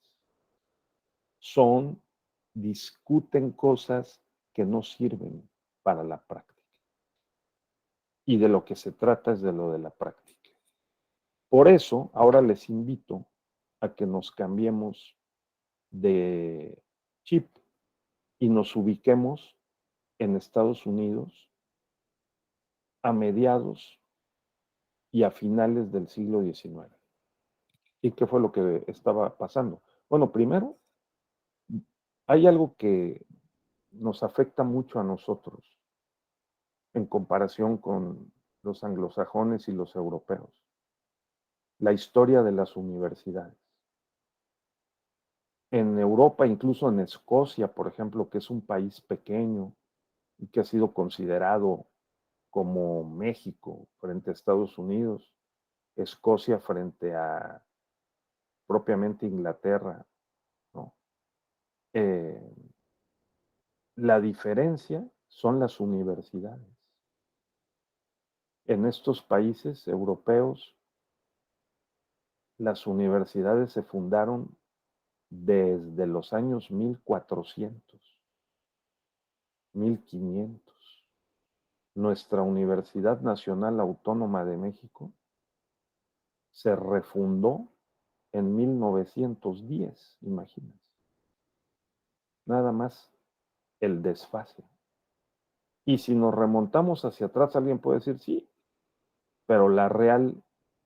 discuten cosas que no sirven para la práctica. Y de lo que se trata es de lo de la práctica. Por eso, ahora les invito a que nos cambiemos de chip y nos ubiquemos en Estados Unidos a mediados y a finales del siglo XIX. ¿Y qué fue lo que estaba pasando? Bueno, primero, hay algo que nos afecta mucho a nosotros en comparación con los anglosajones y los europeos: la historia de las universidades. En Europa, incluso en Escocia, por ejemplo, que es un país pequeño y que ha sido considerado como México frente a Estados Unidos, Escocia frente a propiamente Inglaterra, ¿no? Eh, la diferencia son las universidades. En estos países europeos, las universidades se fundaron desde los años 1400, 1500. Nuestra Universidad Nacional Autónoma de México se refundó en 1910, imagínense. Nada más el desfase. Y si nos remontamos hacia atrás, alguien puede decir, sí, pero la Real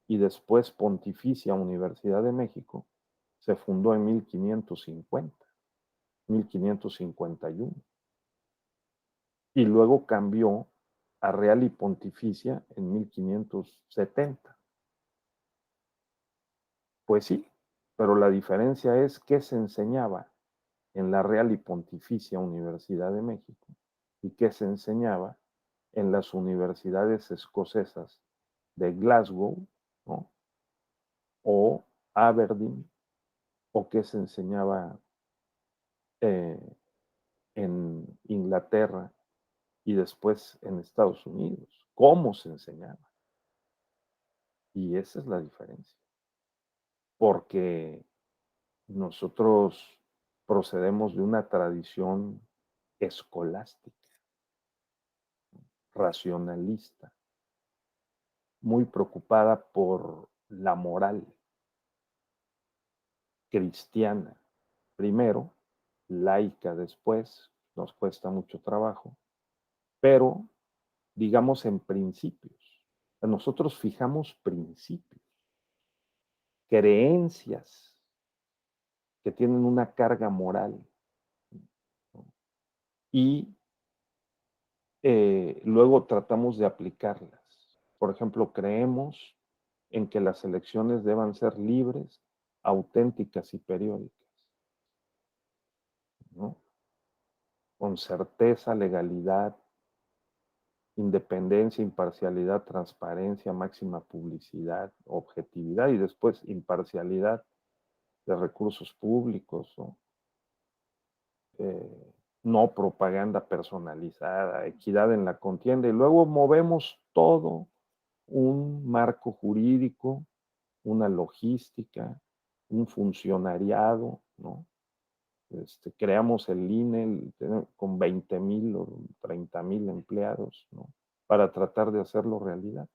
y después Pontificia Universidad de México se fundó en 1550, 1551. Y luego cambió a Real y Pontificia en 1570. Pues sí, pero la diferencia es qué se enseñaba en la Real y Pontificia Universidad de México y qué se enseñaba en las universidades escocesas de Glasgow, ¿no? O Aberdeen o qué se enseñaba en Inglaterra y después en Estados Unidos, cómo se enseñaba. Y esa es la diferencia, porque nosotros procedemos de una tradición escolástica, racionalista, muy preocupada por la moral cristiana, primero, laica después, nos cuesta mucho trabajo, pero digamos en principios. Nosotros fijamos principios, creencias que tienen una carga moral, ¿no? Y luego tratamos de aplicarlas. Por ejemplo, creemos en que las elecciones deban ser libres, auténticas y periódicas, ¿no? Con certeza, legalidad, independencia, imparcialidad, transparencia, máxima publicidad, objetividad y después imparcialidad de recursos públicos, ¿no? No propaganda personalizada, equidad en la contienda, y luego movemos todo un marco jurídico, una logística, un funcionariado, ¿no? Creamos el INE con 20,000 o 30,000 empleados, ¿no? Para tratar de hacerlo realidad.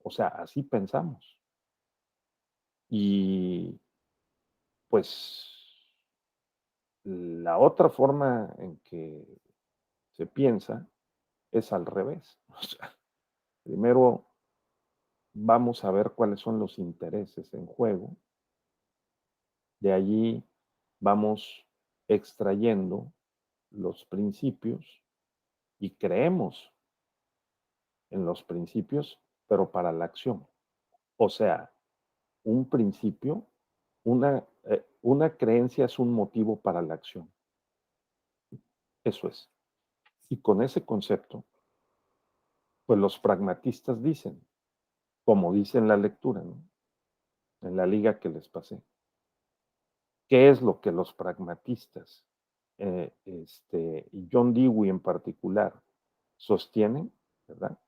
O sea, así pensamos. Y pues la otra forma en que se piensa es al revés. O sea, primero vamos a ver cuáles son los intereses en juego. De allí vamos extrayendo los principios y creemos en los principios, pero para la acción. O sea, un principio, una creencia es un motivo para la acción. Eso es. Y con ese concepto, pues los pragmatistas dicen, como dice en la lectura, ¿no? En la liga que les pasé, ¿qué es lo que los pragmatistas, y John Dewey en particular, sostienen, ¿verdad?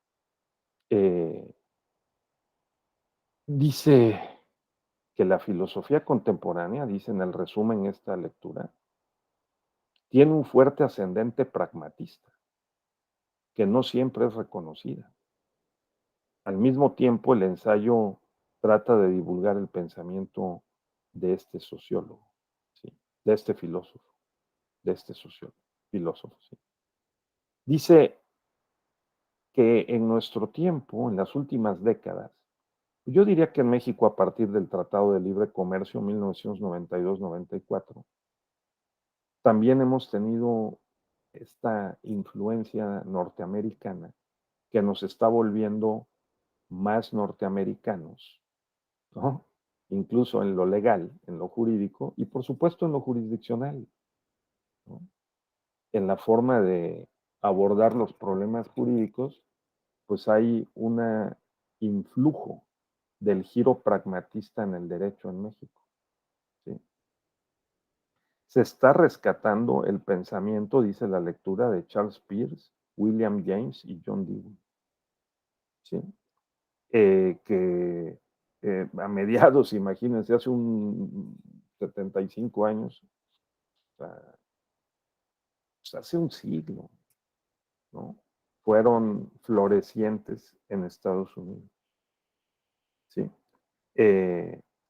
Dice que la filosofía contemporánea, dice en el resumen esta lectura, tiene un fuerte ascendente pragmatista, que no siempre es reconocida. Al mismo tiempo, el ensayo trata de divulgar el pensamiento de este sociólogo, ¿sí? De este filósofo, de este sociólogo, filósofo. ¿Sí? Dice que en nuestro tiempo, en las últimas décadas, yo diría que en México a partir del Tratado de Libre Comercio 1992-94, también hemos tenido esta influencia norteamericana que nos está volviendo más norteamericanos, ¿no? Incluso en lo legal, en lo jurídico y por supuesto en lo jurisdiccional, ¿no? En la forma de abordar los problemas jurídicos, pues hay un influjo del giro pragmatista en el derecho en México, ¿sí? Se está rescatando el pensamiento, dice la lectura, de Charles Peirce, William James y John Dewey, ¿sí? Que a mediados, imagínense, hace un 75 años, o sea, pues hace un siglo, ¿no? Fueron florecientes en Estados Unidos, ¿sí?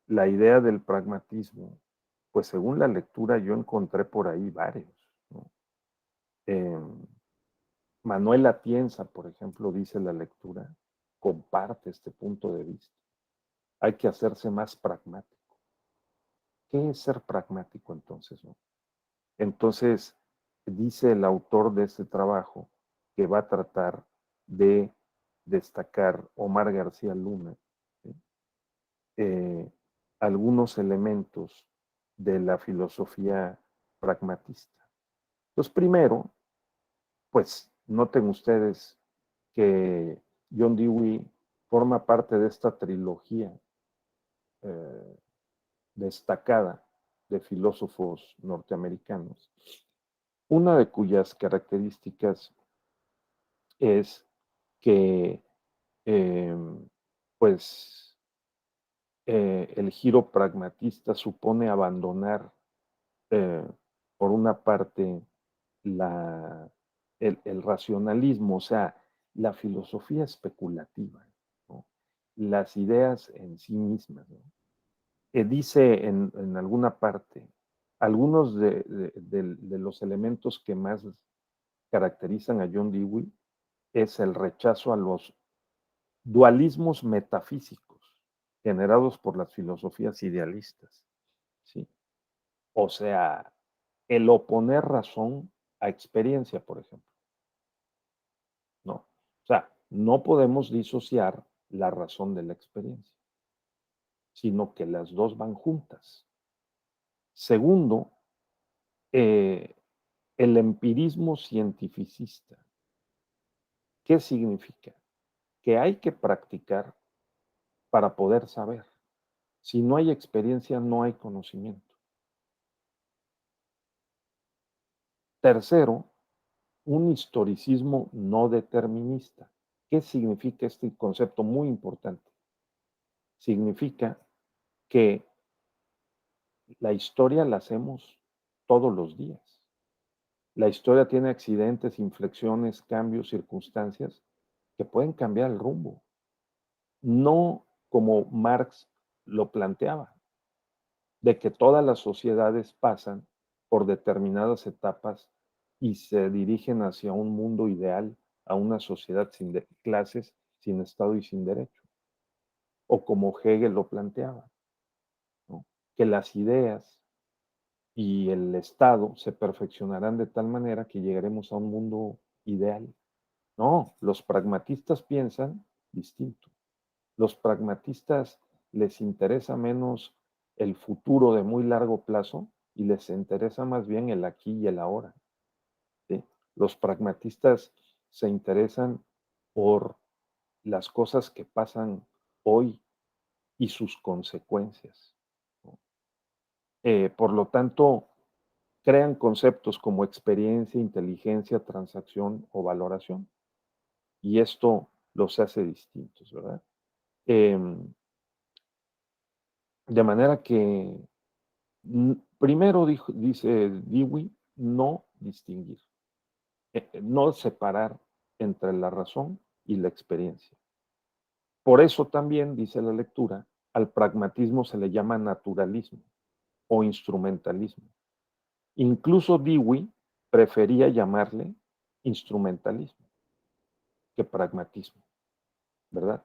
La idea del pragmatismo, pues según la lectura yo encontré por ahí varios, ¿no? Eh, Manuel Atienza, por ejemplo, dice la lectura, comparte este punto de vista. Hay que hacerse más pragmático. ¿Qué es ser pragmático entonces, no? Entonces, dice el autor de este trabajo que va a tratar de destacar Omar García Luna, ¿sí? eh, algunos elementos de la filosofía pragmatista. Entonces, primero, pues noten ustedes que John Dewey forma parte de esta trilogía destacada de filósofos norteamericanos, una de cuyas características es que pues el giro pragmatista supone abandonar por una parte el racionalismo, o sea, la filosofía especulativa, ¿no? Las ideas en sí mismas, ¿no? Dice en alguna parte, algunos de los elementos que más caracterizan a John Dewey es el rechazo a los dualismos metafísicos generados por las filosofías idealistas, ¿sí? O sea, el oponer razón a experiencia, por ejemplo, ¿no? O sea, no podemos disociar la razón de la experiencia, sino que las dos van juntas. Segundo, eh, el empirismo cientificista. ¿Qué significa? Que hay que practicar para poder saber. Si no hay experiencia, no hay conocimiento. Tercero, un historicismo no determinista. ¿Qué significa este concepto muy importante? Significa que la historia la hacemos todos los días. La historia tiene accidentes, inflexiones, cambios, circunstancias que pueden cambiar el rumbo. No como Marx lo planteaba, de que todas las sociedades pasan por determinadas etapas y se dirigen hacia un mundo ideal, a una sociedad sin clases, sin Estado y sin derecho. O como Hegel lo planteaba, ¿no? Que las ideas y el Estado se perfeccionarán de tal manera que llegaremos a un mundo ideal. No, los pragmatistas piensan distinto. Los pragmatistas les interesa menos el futuro de muy largo plazo y les interesa más bien el aquí y el ahora, ¿sí? Los pragmatistas se interesan por las cosas que pasan hoy y sus consecuencias, ¿no? Por lo tanto, crean conceptos como experiencia, inteligencia, transacción o valoración. Y esto los hace distintos, ¿verdad? De manera que primero dice Dewey, no distinguir, no separar entre la razón y la experiencia. Por eso también, dice la lectura, al pragmatismo se le llama naturalismo o instrumentalismo. Incluso Dewey prefería llamarle instrumentalismo que pragmatismo, ¿verdad?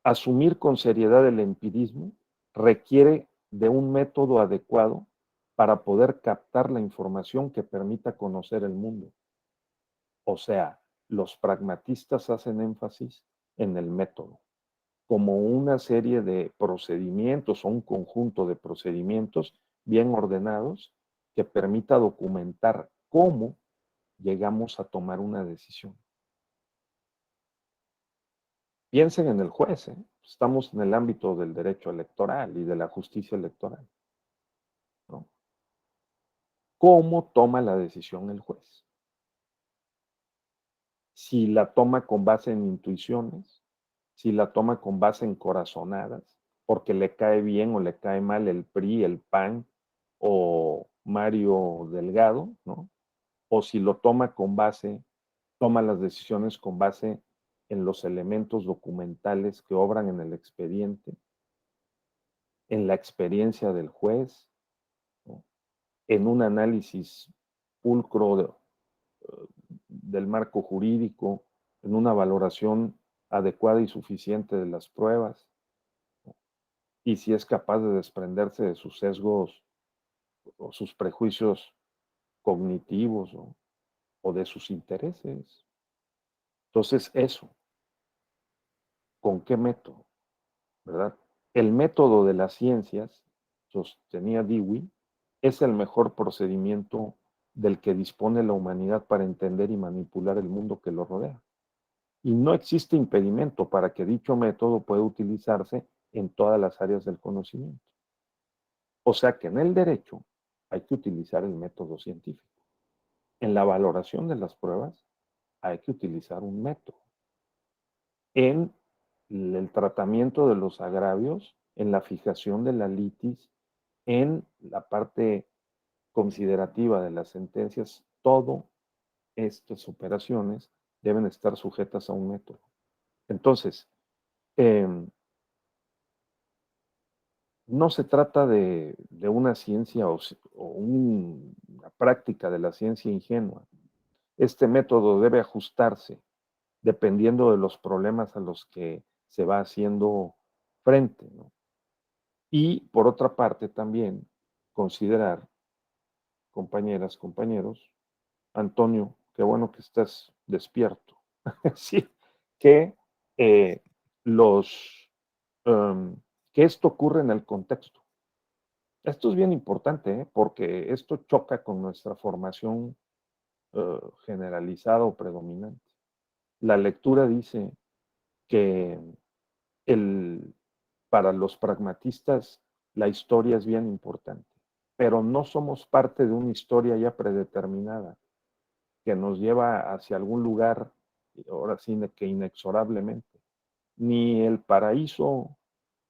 Asumir con seriedad el empirismo requiere de un método adecuado para poder captar la información que permita conocer el mundo. O sea, los pragmatistas hacen énfasis en el método, como una serie de procedimientos o un conjunto de procedimientos bien ordenados que permita documentar cómo llegamos a tomar una decisión. Piensen en el juez, ¿eh? Estamos en el ámbito del derecho electoral y de la justicia electoral, ¿no? ¿Cómo toma la decisión el juez? Si la toma con base en intuiciones, si la toma con base en corazonadas, porque le cae bien o le cae mal el PRI, el PAN o Mario Delgado, ¿no? O si lo toma con base, toma las decisiones con base en los elementos documentales que obran en el expediente, en la experiencia del juez, ¿no? En un análisis pulcro del marco jurídico, en una valoración adecuada y suficiente de las pruebas, ¿no? Y si es capaz de desprenderse de sus sesgos o sus prejuicios cognitivos o de sus intereses. Entonces, eso, ¿con qué método? ¿Verdad? El método de las ciencias, sostenía Dewey, es el mejor procedimiento del que dispone la humanidad para entender y manipular el mundo que lo rodea. Y no existe impedimento para que dicho método pueda utilizarse en todas las áreas del conocimiento. O sea que en el derecho hay que utilizar el método científico. En la valoración de las pruebas hay que utilizar un método. En el tratamiento de los agravios, en la fijación de la litis, en la parte considerativa de las sentencias, todas estas operaciones deben estar sujetas a un método. Entonces, no se trata de una ciencia o una práctica de la ciencia ingenua. Este método debe ajustarse dependiendo de los problemas a los que se va haciendo frente, ¿no? Y por otra parte también considerar, compañeras, compañeros, Antonio, qué bueno que estás despierto, sí, que eh, los, que esto ocurre en el contexto. Esto es bien importante, porque esto choca con nuestra formación generalizada o predominante. La lectura dice que para los pragmatistas la historia es bien importante, pero no somos parte de una historia ya predeterminada que nos lleva hacia algún lugar, ahora sí que inexorablemente. Ni el paraíso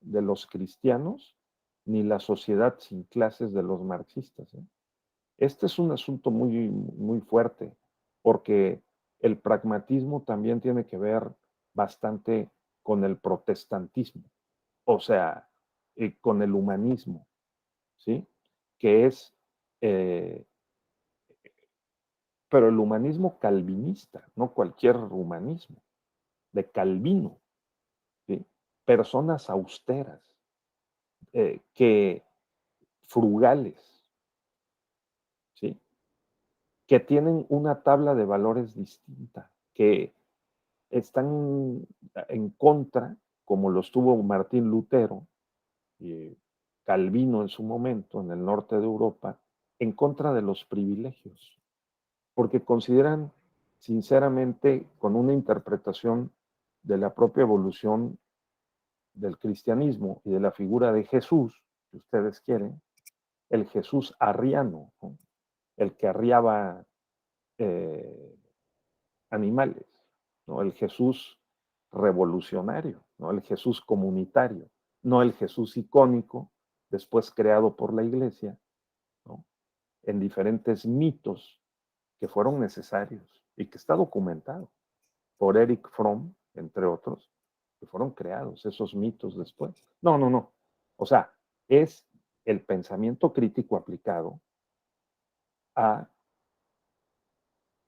de los cristianos, ni la sociedad sin clases de los marxistas. Este es un asunto muy, muy fuerte, porque el pragmatismo también tiene que ver bastante con el protestantismo, o sea, con el humanismo, ¿sí? Que es, eh, pero el humanismo calvinista, no cualquier humanismo, de Calvino, ¿sí? Personas austeras, que frugales, ¿sí? Que tienen una tabla de valores distinta, que están en contra, como lo estuvo Martín Lutero y Calvino en su momento en el norte de Europa, en contra de los privilegios, porque consideran sinceramente con una interpretación de la propia evolución del cristianismo y de la figura de Jesús, si ustedes quieren, el Jesús arriano, ¿no? El que arriaba eh, animales, ¿no? El Jesús revolucionario, ¿no? El Jesús comunitario, no el Jesús icónico, después creado por la iglesia, ¿no? En diferentes mitos que fueron necesarios y que está documentado por Eric Fromm, entre otros, que fueron creados esos mitos después. No, no, no. O sea, es el pensamiento crítico aplicado a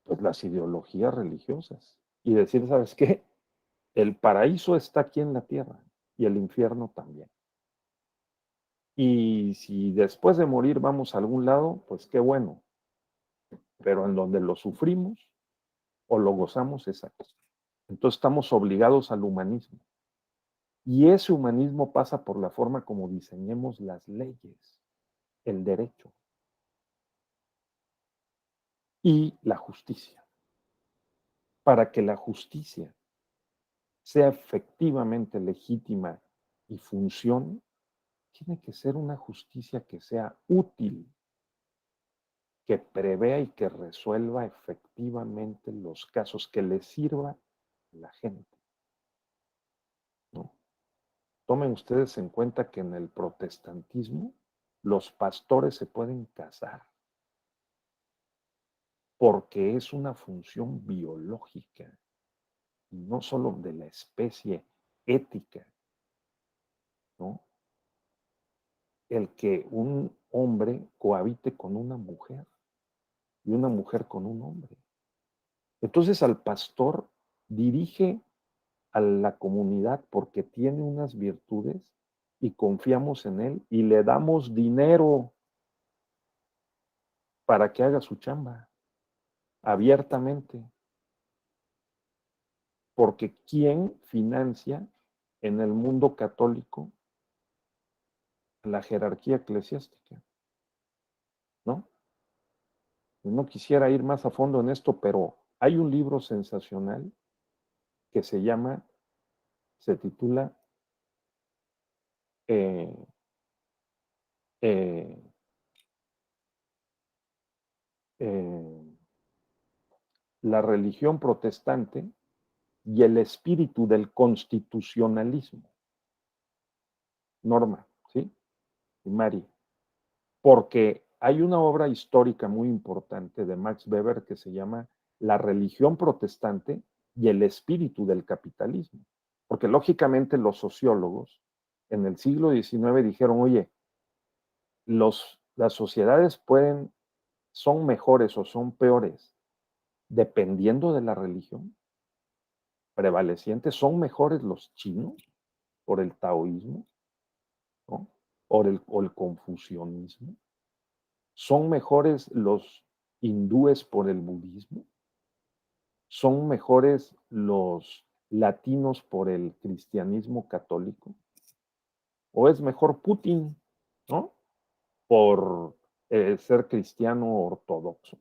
pues, las ideologías religiosas y decir, ¿sabes qué? El paraíso está aquí en la tierra y el infierno también. Y si después de morir vamos a algún lado, pues qué bueno. Pero en donde lo sufrimos o lo gozamos es aquí. Entonces estamos obligados al humanismo. Y ese humanismo pasa por la forma como diseñemos las leyes, el derecho y la justicia. Para que la justicia sea efectivamente legítima y funcione, tiene que ser una justicia que sea útil, que prevea y que resuelva efectivamente los casos, que le sirva a la gente, ¿no? Tomen ustedes en cuenta que en el protestantismo los pastores se pueden casar porque es una función biológica, y no solo de la especie ética, ¿no? El que un hombre cohabite con una mujer y una mujer con un hombre. Entonces al pastor dirige a la comunidad porque tiene unas virtudes y confiamos en él y le damos dinero para que haga su chamba abiertamente. Porque ¿quién financia en el mundo católico la jerarquía eclesiástica? ¿No? No quisiera ir más a fondo en esto, pero hay un libro sensacional que se titula eh, eh, eh, la religión protestante y el espíritu del constitucionalismo. Norma, ¿sí? Y Mari. Porque hay una obra histórica muy importante de Max Weber que se llama La religión protestante y el espíritu del capitalismo. Porque lógicamente los sociólogos en el siglo XIX dijeron, oye, las sociedades son mejores o son peores dependiendo de la religión prevaleciente. ¿Son mejores los chinos por el taoísmo, ¿no? O el confucianismo? ¿Son mejores los hindúes por el budismo? ¿Son mejores los latinos por el cristianismo católico? ¿O es mejor Putin, ¿no? Por ser cristiano ortodoxo?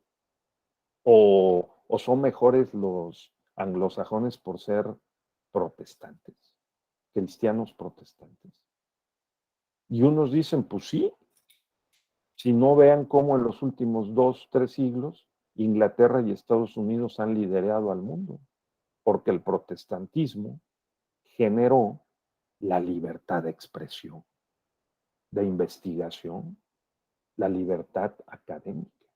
¿O son mejores los anglosajones por ser protestantes, cristianos protestantes? Y unos dicen, pues sí, si no vean cómo en los últimos 2, 3 siglos Inglaterra y Estados Unidos han liderado al mundo, porque el protestantismo generó la libertad de expresión, de investigación, la libertad académica,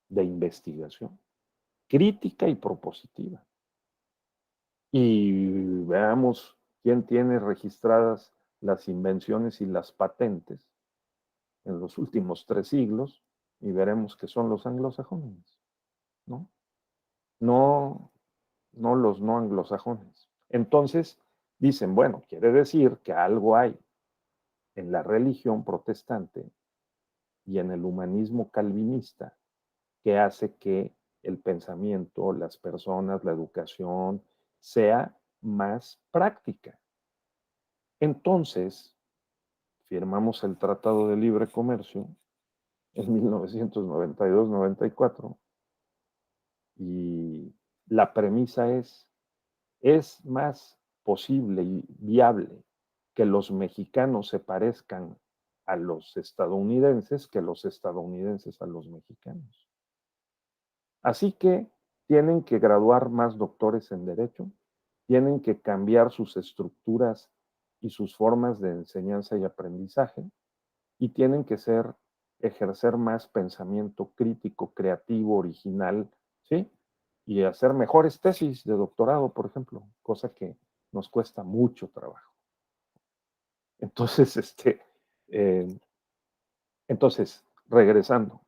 de investigación, crítica y propositiva. Y veamos quién tiene registradas las invenciones y las patentes en los últimos 3 siglos y veremos que son los anglosajones, ¿no? No, no los no anglosajones. Entonces, dicen, bueno, quiere decir que algo hay en la religión protestante y en el humanismo calvinista que hace que el pensamiento, las personas, la educación sea más práctica. Entonces, firmamos el Tratado de Libre Comercio en 1992-94 y la premisa es más posible y viable que los mexicanos se parezcan a los estadounidenses que los estadounidenses a los mexicanos. Así que tienen que graduar más doctores en derecho, tienen que cambiar sus estructuras y sus formas de enseñanza y aprendizaje, y tienen que ejercer más pensamiento crítico, creativo, original, ¿sí? Y hacer mejores tesis de doctorado, por ejemplo, cosa que nos cuesta mucho trabajo. Entonces, eh, regresando,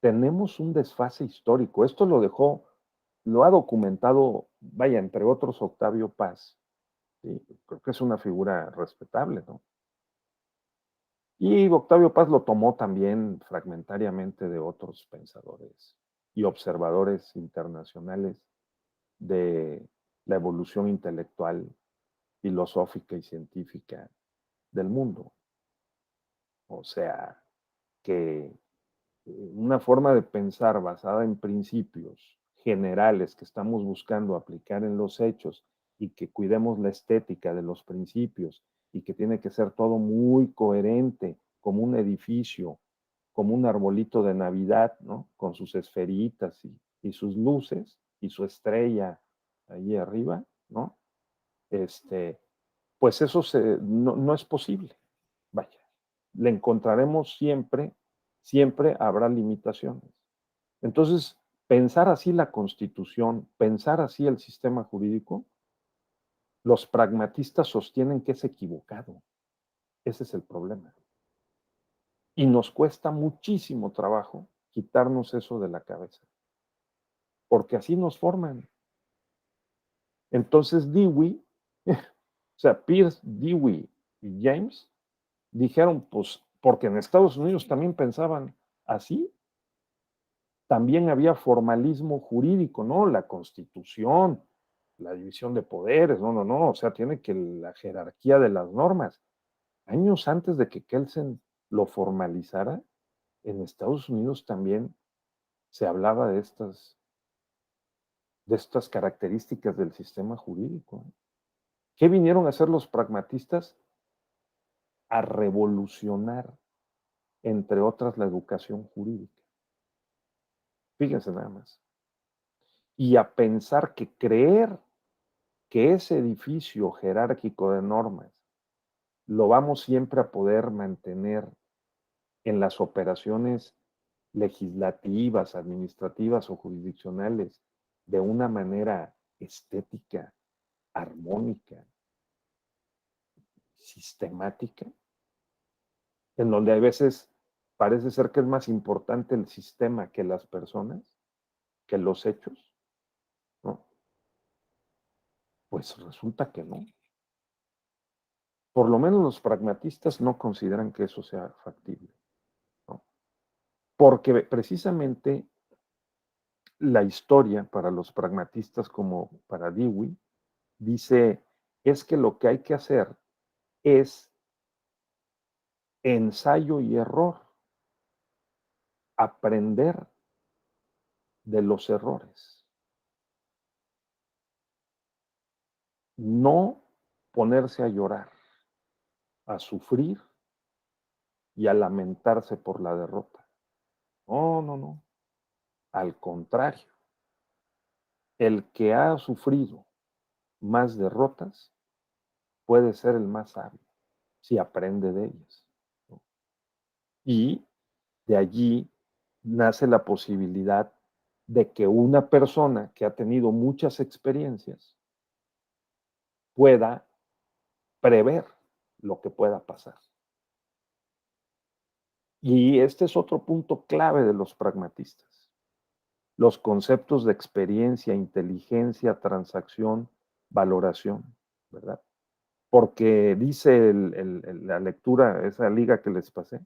tenemos un desfase histórico. Esto lo ha documentado, vaya, entre otros, Octavio Paz. ¿Sí? Creo que es una figura respetable, ¿no? Y Octavio Paz lo tomó también fragmentariamente de otros pensadores y observadores internacionales de la evolución intelectual, filosófica y científica del mundo. O sea, que una forma de pensar basada en principios generales que estamos buscando aplicar en los hechos y que cuidemos la estética de los principios y que tiene que ser todo muy coherente, como un edificio, como un arbolito de Navidad, ¿no? Con sus esferitas y sus luces y su estrella ahí arriba, ¿no? Pues eso no es posible. Vaya, le encontraremos siempre habrá limitaciones. Entonces, pensar así la Constitución, pensar así el sistema jurídico, los pragmatistas sostienen que es equivocado. Ese es el problema. Y nos cuesta muchísimo trabajo quitarnos eso de la cabeza, porque así nos forman. Entonces, Dewey, o sea, Pierce, Dewey y James dijeron, pues, porque en Estados Unidos también pensaban así, también había formalismo jurídico, ¿no? La Constitución, la división de poderes, no, o sea, tiene que la jerarquía de las normas. Años antes de que Kelsen lo formalizara, en Estados Unidos también se hablaba de estas características del sistema jurídico. ¿Qué vinieron a hacer los pragmatistas? A revolucionar, entre otras, la educación jurídica. Fíjense nada más. Y a pensar que creer que ese edificio jerárquico de normas lo vamos siempre a poder mantener en las operaciones legislativas, administrativas o jurisdiccionales de una manera estética, armónica, sistemática, en donde a veces parece ser que es más importante el sistema que las personas, que los hechos, ¿no? Pues resulta que no. Por lo menos los pragmatistas no consideran que eso sea factible, ¿no? Porque precisamente la historia para los pragmatistas como para Dewey dice, es que lo que hay que hacer es ensayo y error, aprender de los errores, no ponerse a llorar, a sufrir y a lamentarse por la derrota. No, no, no. Al contrario, el que ha sufrido más derrotas puede ser el más sabio si aprende de ellas, ¿no? Y de allí nace la posibilidad de que una persona que ha tenido muchas experiencias pueda prever lo que pueda pasar. Y este es otro punto clave de los pragmatistas. Los conceptos de experiencia, inteligencia, transacción, valoración, ¿verdad? Porque dice la lectura, esa liga que les pasé,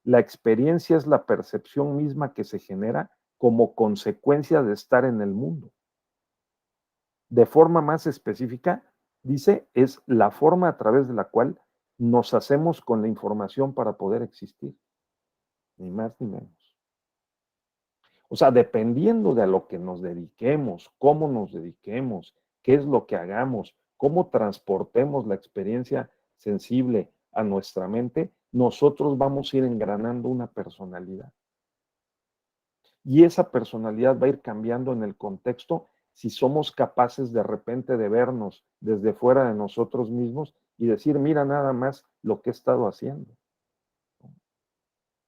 la experiencia es la percepción misma que se genera como consecuencia de estar en el mundo. De forma más específica, dice, es la forma a través de la cual nos hacemos con la información para poder existir, ni más ni menos. O sea, dependiendo de a lo que nos dediquemos, cómo nos dediquemos, qué es lo que hagamos, cómo transportemos la experiencia sensible a nuestra mente, nosotros vamos a ir engranando una personalidad. Y esa personalidad va a ir cambiando en el contexto si somos capaces de repente de vernos desde fuera de nosotros mismos y decir, mira nada más lo que he estado haciendo.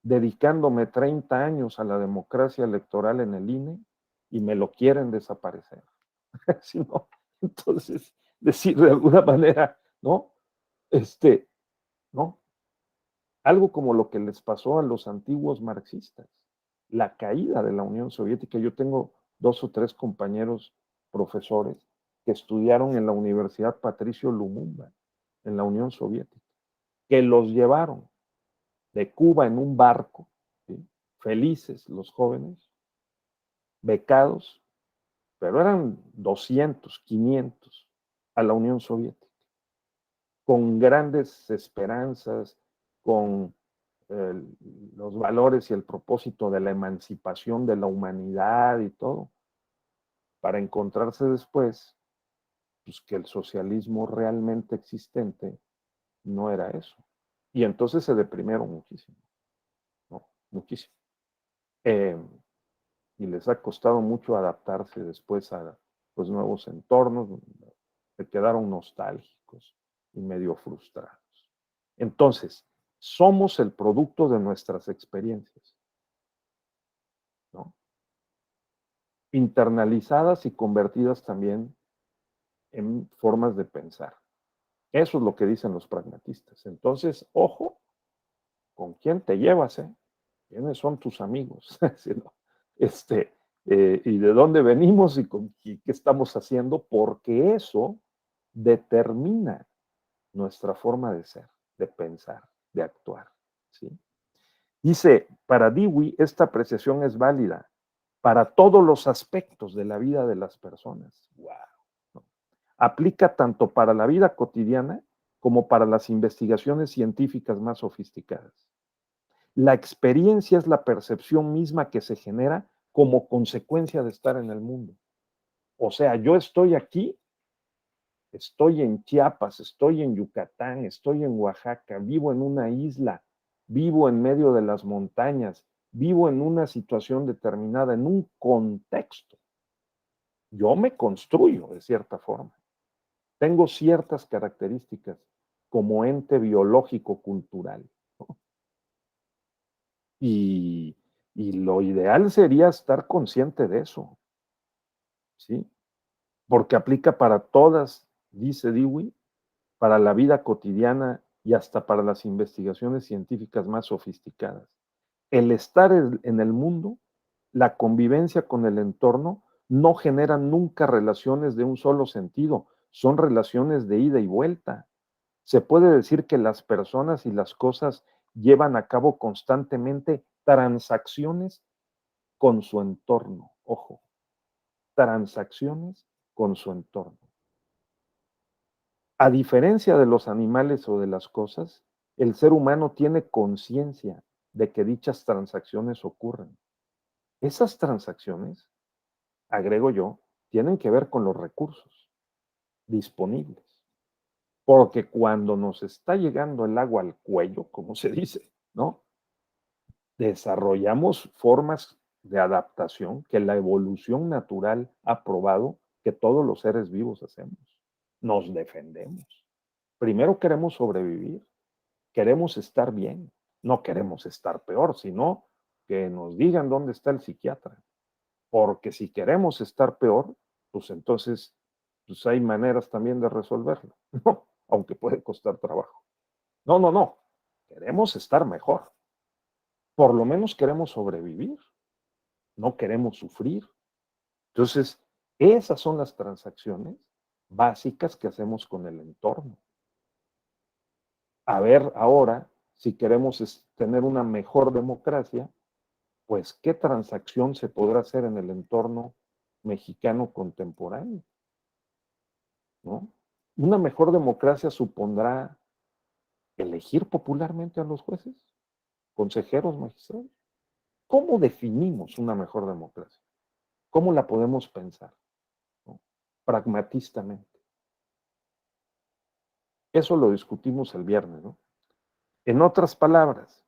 Dedicándome 30 años a la democracia electoral en el INE y me lo quieren desaparecer. ¿Sí, no? Entonces, decir de alguna manera, ¿no? ¿No? Algo como lo que les pasó a los antiguos marxistas, la caída de la Unión Soviética. Yo tengo 2 o 3 compañeros profesores que estudiaron en la Universidad Patricio Lumumba, en la Unión Soviética, que los llevaron de Cuba en un barco, ¿sí? Felices los jóvenes, becados, pero eran 200, 500 a la Unión Soviética, con grandes esperanzas, con los valores y el propósito de la emancipación de la humanidad y todo, para encontrarse después, pues que el socialismo realmente existente no era eso. Y entonces se deprimieron muchísimo, ¿no? Muchísimo. Y les ha costado mucho adaptarse después a pues, nuevos entornos, se quedaron nostálgicos y medio frustrados. Entonces, somos el producto de nuestras experiencias, ¿no? Internalizadas y convertidas también en formas de pensar. Eso es lo que dicen los pragmatistas. Entonces, ojo, ¿con quién te llevas? ¿Quiénes son tus amigos? este, y de dónde venimos y qué estamos haciendo, porque eso determina nuestra forma de ser, de pensar, de actuar, ¿sí? Dice, para Dewey, esta apreciación es válida para todos los aspectos de la vida de las personas. ¡Wow! ¿No? Aplica tanto para la vida cotidiana como para las investigaciones científicas más sofisticadas. La experiencia es la percepción misma que se genera como consecuencia de estar en el mundo. O sea, yo estoy aquí estoy en Chiapas, estoy en Yucatán, estoy en Oaxaca, vivo en una isla, vivo en medio de las montañas, vivo en una situación determinada, en un contexto. Yo me construyo de cierta forma. Tengo ciertas características como ente biológico cultural. ¿No? Y lo ideal sería estar consciente de eso, ¿sí? Porque aplica para todas, dice Dewey, para la vida cotidiana y hasta para las investigaciones científicas más sofisticadas. El estar en el mundo, la convivencia con el entorno, no genera nunca relaciones de un solo sentido, son relaciones de ida y vuelta. Se puede decir que las personas y las cosas llevan a cabo constantemente transacciones con su entorno. Ojo, transacciones con su entorno. A diferencia de los animales o de las cosas, el ser humano tiene conciencia de que dichas transacciones ocurren. Esas transacciones, agrego yo, tienen que ver con los recursos disponibles. Porque cuando nos está llegando el agua al cuello, como se dice, ¿no? Desarrollamos formas de adaptación que la evolución natural ha probado que todos los seres vivos hacemos. Nos defendemos. Primero queremos sobrevivir, queremos estar bien, no queremos estar peor, sino que nos digan dónde está el psiquiatra. Porque si queremos estar peor, pues entonces pues hay maneras también de resolverlo, ¿no? Aunque puede costar trabajo. No, no, no. Queremos estar mejor. Por lo menos queremos sobrevivir, no queremos sufrir. Entonces, esas son las transacciones básicas que hacemos con el entorno. A ver ahora, si queremos tener una mejor democracia, pues qué transacción se podrá hacer en el entorno mexicano contemporáneo, ¿no? Una mejor democracia supondrá elegir popularmente a los jueces, consejeros, magistrados. ¿Cómo definimos una mejor democracia? ¿Cómo la podemos pensar? ¿No? Pragmatistamente. Eso lo discutimos el viernes, ¿no? En otras palabras,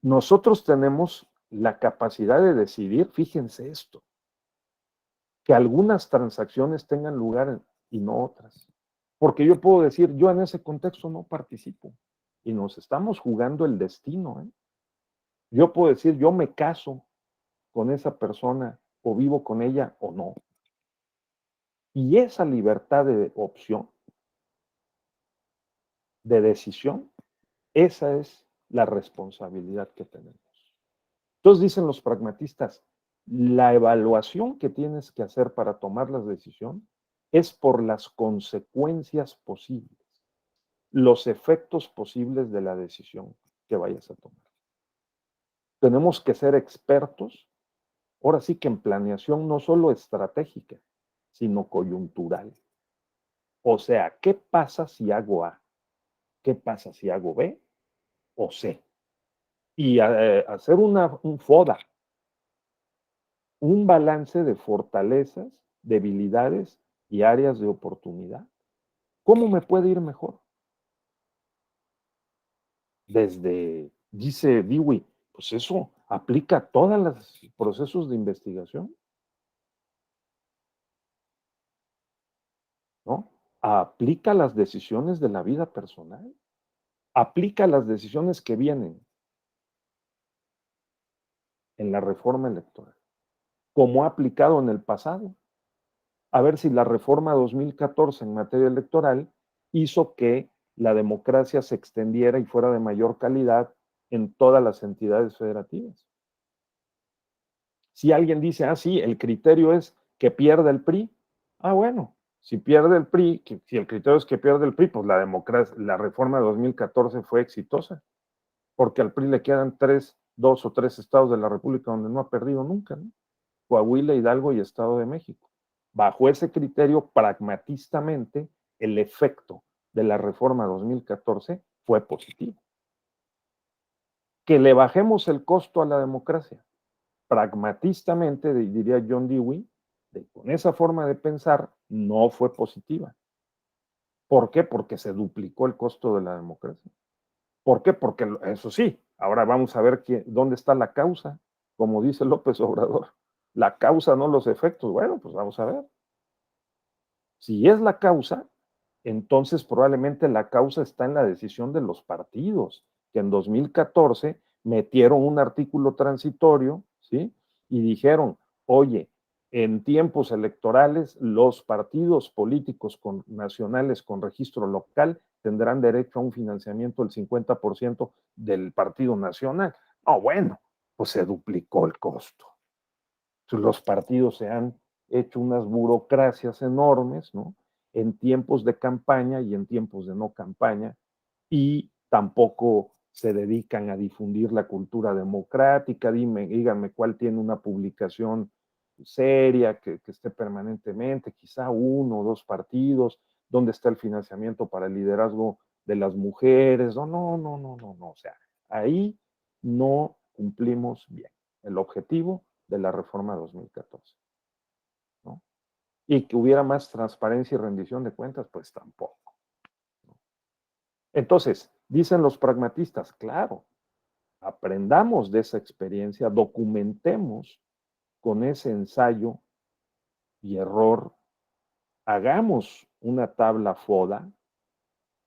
nosotros tenemos la capacidad de decidir, fíjense esto, que algunas transacciones tengan lugar y no otras. Porque yo puedo decir, yo en ese contexto no participo y nos estamos jugando el destino. ¿Eh? Yo puedo decir, yo me caso con esa persona o vivo con ella o no. Y esa libertad de opción, de decisión, esa es la responsabilidad que tenemos. Entonces dicen los pragmatistas, la evaluación que tienes que hacer para tomar la decisión es por las consecuencias posibles, los efectos posibles de la decisión que vayas a tomar. Tenemos que ser expertos, ahora sí que en planeación no solo estratégica, sino coyuntural. O sea, ¿qué pasa si hago A? ¿Qué pasa si hago B o C? Y hacer un FODA, un balance de fortalezas, debilidades y áreas de oportunidad. ¿Cómo me puede ir mejor? Desde, dice Dewey, pues eso aplica a todos los procesos de investigación, ¿no? Aplica las decisiones de la vida personal, aplica las decisiones que vienen en la reforma electoral, como ha aplicado en el pasado. A ver si la reforma 2014 en materia electoral hizo que la democracia se extendiera y fuera de mayor calidad en todas las entidades federativas. Si alguien dice, ah, sí, el criterio es que pierda el PRI, ah, bueno, si pierde el PRI, si el criterio es que pierde el PRI, pues la reforma de 2014 fue exitosa, porque al PRI le quedan dos o tres estados de la República donde no ha perdido nunca, ¿no? Coahuila, Hidalgo y Estado de México. Bajo ese criterio, pragmatistamente, el efecto de la reforma 2014 fue positivo. Que le bajemos el costo a la democracia, pragmatistamente, diría John Dewey, con esa forma de pensar, no fue positiva. ¿Por qué? Porque se duplicó el costo de la democracia. ¿Por qué? Porque, eso sí, ahora vamos a ver dónde está la causa, como dice López Obrador. La causa, no los efectos. Bueno, pues vamos a ver. Si es la causa, entonces probablemente la causa está en la decisión de los partidos, que en 2014 metieron un artículo transitorio, ¿sí? Y dijeron, oye, en tiempos electorales los partidos políticos nacionales con registro local tendrán derecho a un financiamiento del 50% del partido nacional. No, bueno, pues se duplicó el costo. Los partidos se han hecho unas burocracias enormes, ¿no? En tiempos de campaña y en tiempos de no campaña, y tampoco se dedican a difundir la cultura democrática. Díganme cuál tiene una publicación seria que esté permanentemente, quizá uno o dos partidos, dónde está el financiamiento para el liderazgo de las mujeres. No. O sea, ahí no cumplimos bien el objetivo de la reforma 2014, ¿no? Y que hubiera más transparencia y rendición de cuentas, pues tampoco, ¿no? Entonces, dicen los pragmatistas, claro, aprendamos de esa experiencia, documentemos con ese ensayo y error, hagamos una tabla FODA,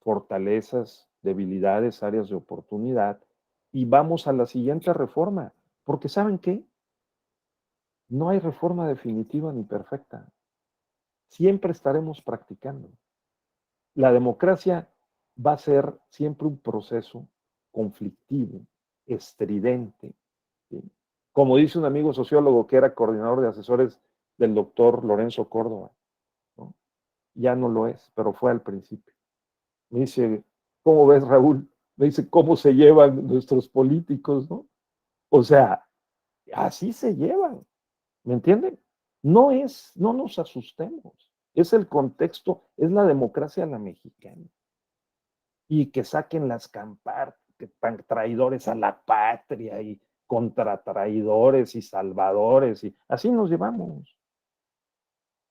fortalezas, debilidades, áreas de oportunidad, y vamos a la siguiente reforma, porque ¿saben qué? No hay reforma definitiva ni perfecta. Siempre estaremos practicando. La democracia va a ser siempre un proceso conflictivo, estridente, ¿sí? Como dice un amigo sociólogo que era coordinador de asesores del doctor Lorenzo Córdoba, ¿no? Ya no lo es, pero fue al principio. Me dice, ¿cómo ves, Raúl? Me dice, ¿cómo se llevan nuestros políticos, no? O sea, así se llevan, ¿me entienden? No nos asustemos. Es el contexto, es la democracia a la mexicana. Y que saquen las campanas, traidores a la patria y contratraidores y salvadores, y así nos llevamos.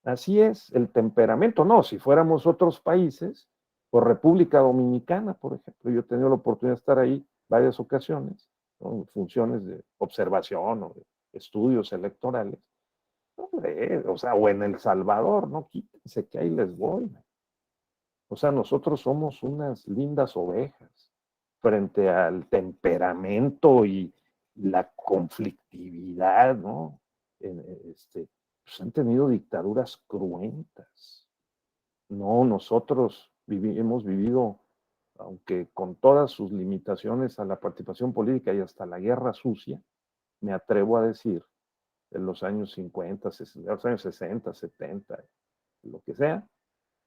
Así es el temperamento. No, si fuéramos otros países, por República Dominicana, por ejemplo, yo he tenido la oportunidad de estar ahí varias ocasiones, ¿no? En funciones de observación o de estudios electorales. Hombre, o sea, o en El Salvador, no, quítense que ahí les voy. O sea, nosotros somos unas lindas ovejas frente al temperamento y la conflictividad, ¿no? Pues han tenido dictaduras cruentas. No, nosotros hemos vivido, aunque con todas sus limitaciones a la participación política y hasta la guerra sucia, me atrevo a decir, en los años 50, los años 60, 70, lo que sea,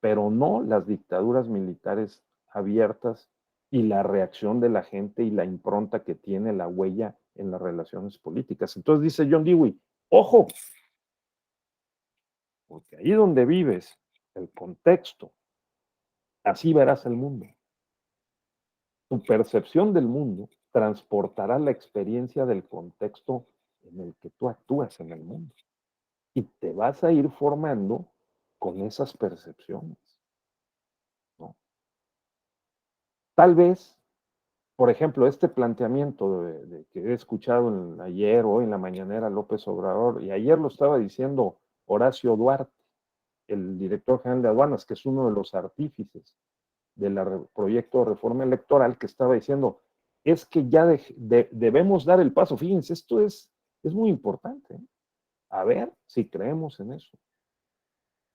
pero no las dictaduras militares abiertas y la reacción de la gente y la impronta que tiene la huella en las relaciones políticas. Entonces dice John Dewey, ojo, porque ahí donde vives, el contexto, así verás el mundo. Tu percepción del mundo transportará la experiencia del contexto en el que tú actúas en el mundo. Y te vas a ir formando con esas percepciones, ¿no? Tal vez, por ejemplo, este planteamiento de que he escuchado ayer o hoy en la mañanera López Obrador, y ayer lo estaba diciendo Horacio Duarte, el director general de aduanas, que es uno de los artífices del proyecto de reforma electoral, que estaba diciendo, es que ya debemos dar el paso. Fíjense, esto es muy importante, ¿eh? A ver si creemos en eso.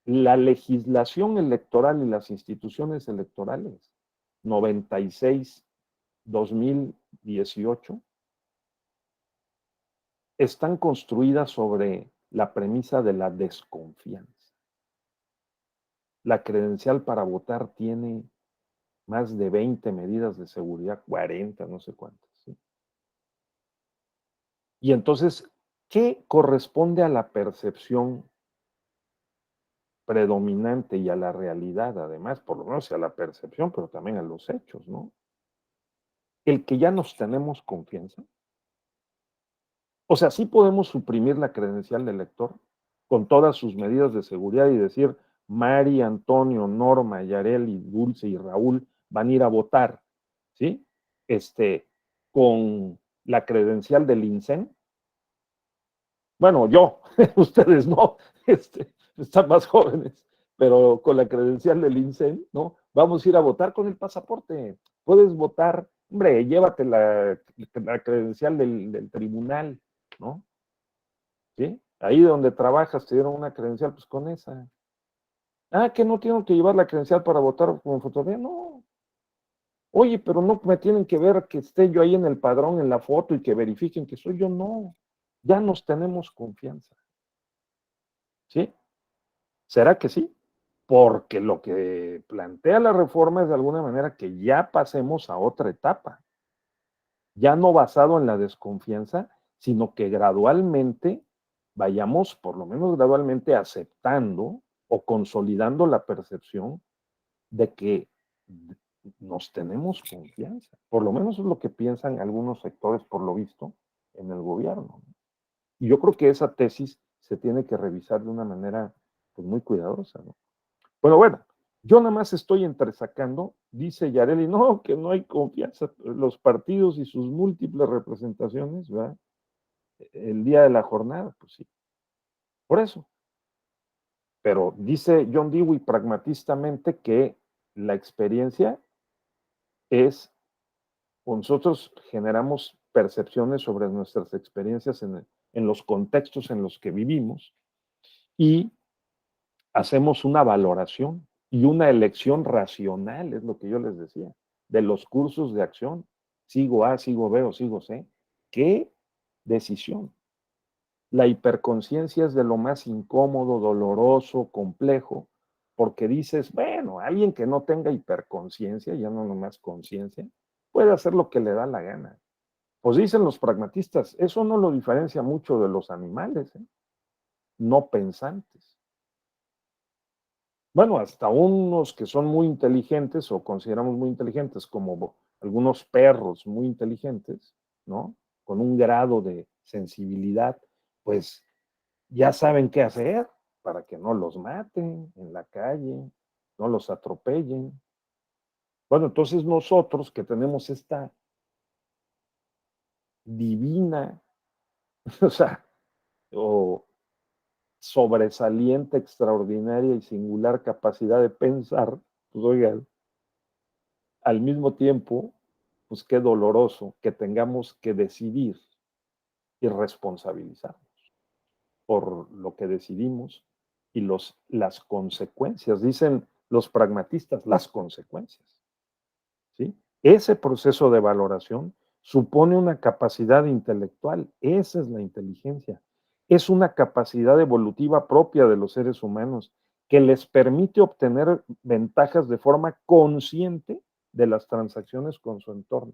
La legislación electoral y las instituciones electorales, 96-2018, están construidas sobre la premisa de la desconfianza. La credencial para votar tiene más de 20 medidas de seguridad, 40, no sé cuántas, ¿sí? Y entonces, ¿qué corresponde a la percepción predominante y a la realidad, además, por lo menos a la percepción, pero también a los hechos, ¿no? El que ya nos tenemos confianza. O sea, sí podemos suprimir la credencial del elector con todas sus medidas de seguridad y decir, Mari, Antonio, Norma, Yareli, Dulce y Raúl van a ir a votar, ¿sí? Con la credencial del INSEN. Bueno, yo, ustedes no, están más jóvenes, pero con la credencial del INSEN, ¿no? Vamos a ir a votar con el pasaporte. Puedes votar, hombre, llévate la credencial del tribunal, ¿no? ¿Sí? Ahí donde trabajas te dieron una credencial, pues con esa. Ah, que no tengo que llevar la credencial para votar con fotografía. No. Oye, pero no me tienen que ver que esté yo ahí en el padrón, en la foto y que verifiquen que soy yo. No. Ya nos tenemos confianza. ¿Sí? ¿Será que sí? Porque lo que plantea la reforma es de alguna manera que ya pasemos a otra etapa. Ya no basado en la desconfianza, sino que gradualmente vayamos, por lo menos gradualmente, aceptando o consolidando la percepción de que nos tenemos confianza. Por lo menos es lo que piensan algunos sectores, por lo visto, en el gobierno. Y yo creo que esa tesis se tiene que revisar de una manera pues, muy cuidadosa, ¿no? Bueno, yo nada más estoy entresacando, dice Yareli, no, que no hay confianza, los partidos y sus múltiples representaciones, ¿verdad? El día de la jornada, pues sí, por eso. Pero dice John Dewey pragmatistamente que la experiencia es, nosotros generamos percepciones sobre nuestras experiencias en los contextos en los que vivimos y hacemos una valoración y una elección racional, es lo que yo les decía, de los cursos de acción. Sigo A, sigo B o sigo C. ¿Qué decisión? La hiperconciencia es de lo más incómodo, doloroso, complejo, porque dices, bueno, alguien que no tenga hiperconciencia, ya no nomás conciencia, puede hacer lo que le da la gana. Pues dicen los pragmatistas, eso no lo diferencia mucho de los animales, ¿eh? No pensantes. Bueno, hasta unos que son muy inteligentes o consideramos muy inteligentes, como algunos perros muy inteligentes, ¿no? Con un grado de sensibilidad, pues ya saben qué hacer para que no los maten en la calle, no los atropellen. Bueno, entonces nosotros que tenemos esta divina, o sea, o sobresaliente, extraordinaria y singular capacidad de pensar, pues oigan, al mismo tiempo, pues qué doloroso que tengamos que decidir y responsabilizarnos por lo que decidimos y las consecuencias. Dicen los pragmatistas, las consecuencias. ¿Sí? Ese proceso de valoración supone una capacidad intelectual. Esa es la inteligencia. Es una capacidad evolutiva propia de los seres humanos que les permite obtener ventajas de forma consciente de las transacciones con su entorno.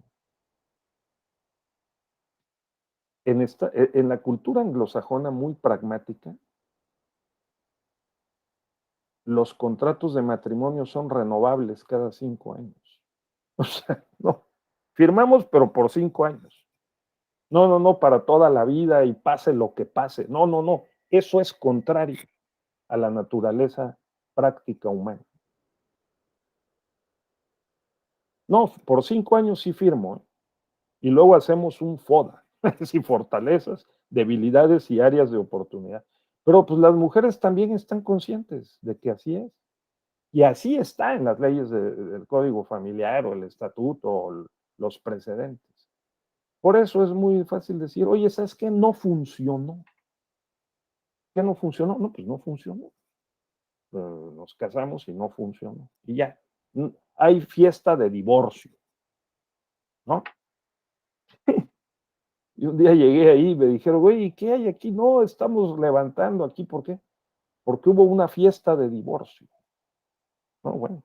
En la cultura anglosajona muy pragmática, los contratos de matrimonio son renovables cada 5 años. O sea, no, firmamos pero por 5 años. No, no, no, para toda la vida y pase lo que pase. No, no, no. Eso es contrario a la naturaleza práctica humana. No, por 5 años sí firmo, ¿eh? Y luego hacemos un FODA, es decir, fortalezas, debilidades y áreas de oportunidad. Pero pues las mujeres también están conscientes de que así es. Y así está en las leyes del Código Familiar o el Estatuto o los precedentes. Por eso es muy fácil decir, oye, ¿sabes qué? No funcionó. ¿Qué no funcionó? No, pues no funcionó. Nos casamos y no funcionó. Y ya. Hay fiesta de divorcio, ¿no? Y un día llegué ahí y me dijeron, güey, ¿qué hay aquí? No, estamos levantando aquí. ¿Por qué? Porque hubo una fiesta de divorcio. No, bueno.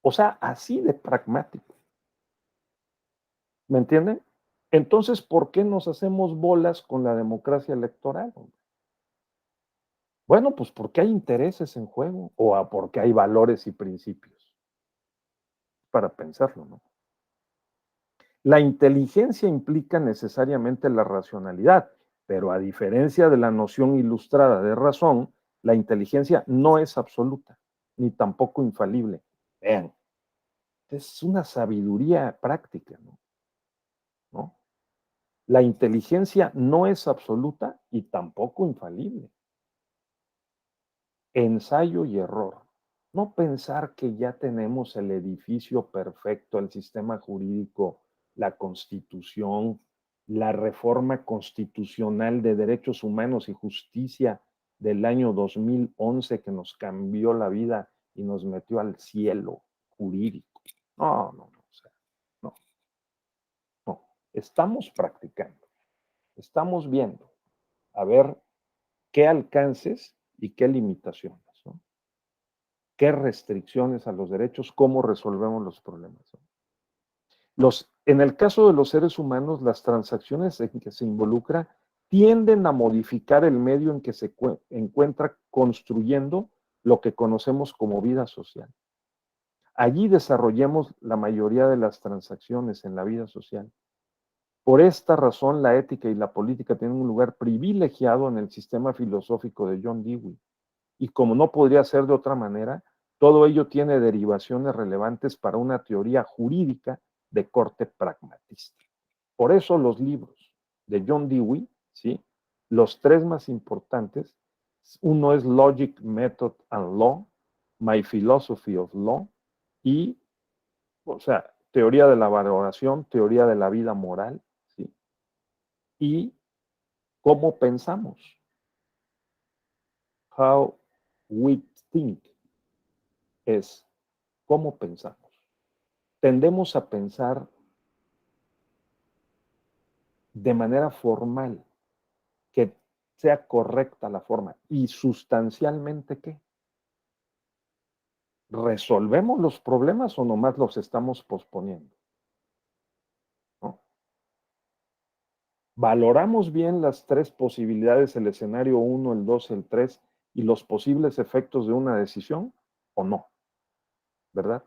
O sea, así de pragmático. ¿Me entienden? Entonces, ¿por qué nos hacemos bolas con la democracia electoral? Bueno, pues porque hay intereses en juego o porque hay valores y principios. Para pensarlo, ¿no? La inteligencia implica necesariamente la racionalidad, pero a diferencia de la noción ilustrada de razón, La inteligencia no es absoluta, ni tampoco infalible. Vean, es una sabiduría práctica, ¿no? ¿No? La inteligencia no es absoluta y tampoco infalible. Ensayo y error. No pensar que ya tenemos el edificio perfecto, el sistema jurídico, la constitución, la reforma constitucional de derechos humanos y justicia del año 2011 que nos cambió la vida y nos metió al cielo jurídico. No, no, no, o sea, no, no. Estamos practicando, estamos viendo a ver qué alcances y qué limitaciones, ¿no? Qué restricciones a los derechos, cómo resolvemos los problemas, ¿no? En el caso de los seres humanos, las transacciones en que se involucra tienden a modificar el medio en que se encuentra construyendo lo que conocemos como vida social. Allí desarrollamos la mayoría de las transacciones en la vida social. Por esta razón, la ética y la política tienen un lugar privilegiado en el sistema filosófico de John Dewey. Y como no podría ser de otra manera, todo ello tiene derivaciones relevantes para una teoría jurídica de corte pragmatista. Por eso los libros de John Dewey, ¿sí? Los tres más importantes, uno es Logic, Method and Law, My Philosophy of Law, y, o sea, teoría de la valoración, teoría de la vida moral, ¿sí? Y cómo pensamos, How we think, es cómo pensamos. Tendemos a pensar de manera formal, que sea correcta la forma. ¿Y sustancialmente qué? ¿Resolvemos los problemas o nomás los estamos posponiendo? ¿No? ¿Valoramos bien las tres posibilidades, el escenario 1, el 2, el 3 y los posibles efectos de una decisión o no? ¿Verdad?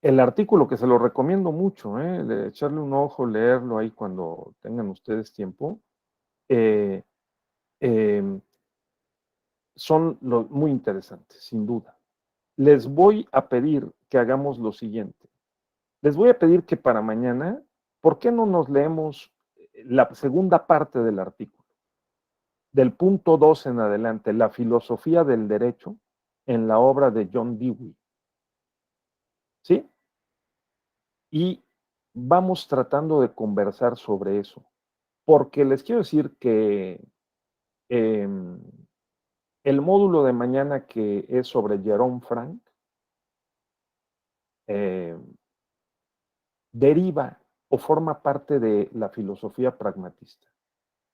El artículo que se lo recomiendo mucho, de echarle un ojo, leerlo ahí cuando tengan ustedes tiempo, eh, eh, son muy interesantes, sin duda. Les voy a pedir que hagamos lo siguiente. Les voy a pedir que para mañana, ¿por qué no nos leemos la segunda parte del artículo? Del punto 2 en adelante, la filosofía del derecho en la obra de John Dewey. ¿Sí? Y vamos tratando de conversar sobre eso. Porque les quiero decir que eh, el módulo de mañana que es sobre Jerome Frank, eh, deriva o forma parte de la filosofía pragmatista,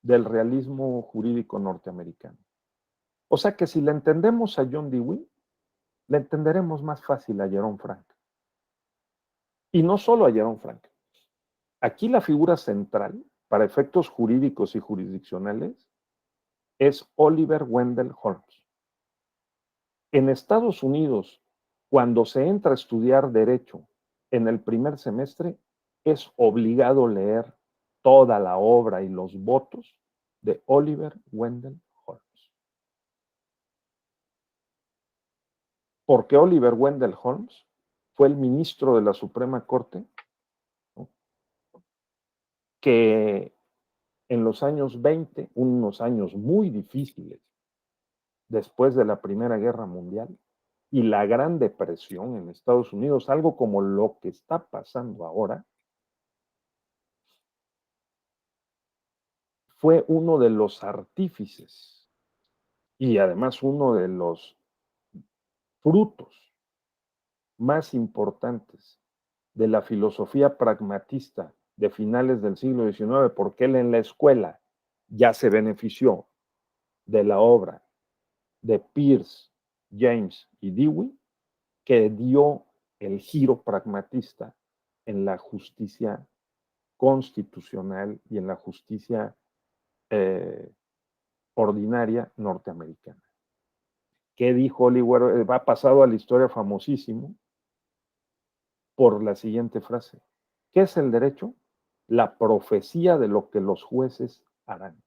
del realismo jurídico norteamericano. O sea que si le entendemos a John Dewey, le entenderemos más fácil a Jerome Frank. Y no solo a Jerome Frank. Aquí la figura central, para efectos jurídicos y jurisdiccionales, es Oliver Wendell Holmes. En Estados Unidos, cuando se entra a estudiar derecho en el primer semestre, es obligado leer toda la obra y los votos de Oliver Wendell Holmes. Porque Oliver Wendell Holmes fue el ministro de la Suprema Corte, ¿no?, que en los años 20, unos años muy difíciles después de la Primera Guerra Mundial y la Gran Depresión en Estados Unidos, algo como lo que está pasando ahora, fue uno de los artífices y además uno de los frutos más importantes de la filosofía pragmatista de finales del siglo XIX, porque él en la escuela ya se benefició de la obra de Peirce, James y Dewey, que dio el giro pragmatista en la justicia constitucional y en la justicia eh, ordinaria norteamericana. ¿Qué dijo Oliver? Va pasado a la historia famosísimo por la siguiente frase. ¿Qué es el derecho? La profecía de lo que los jueces harán.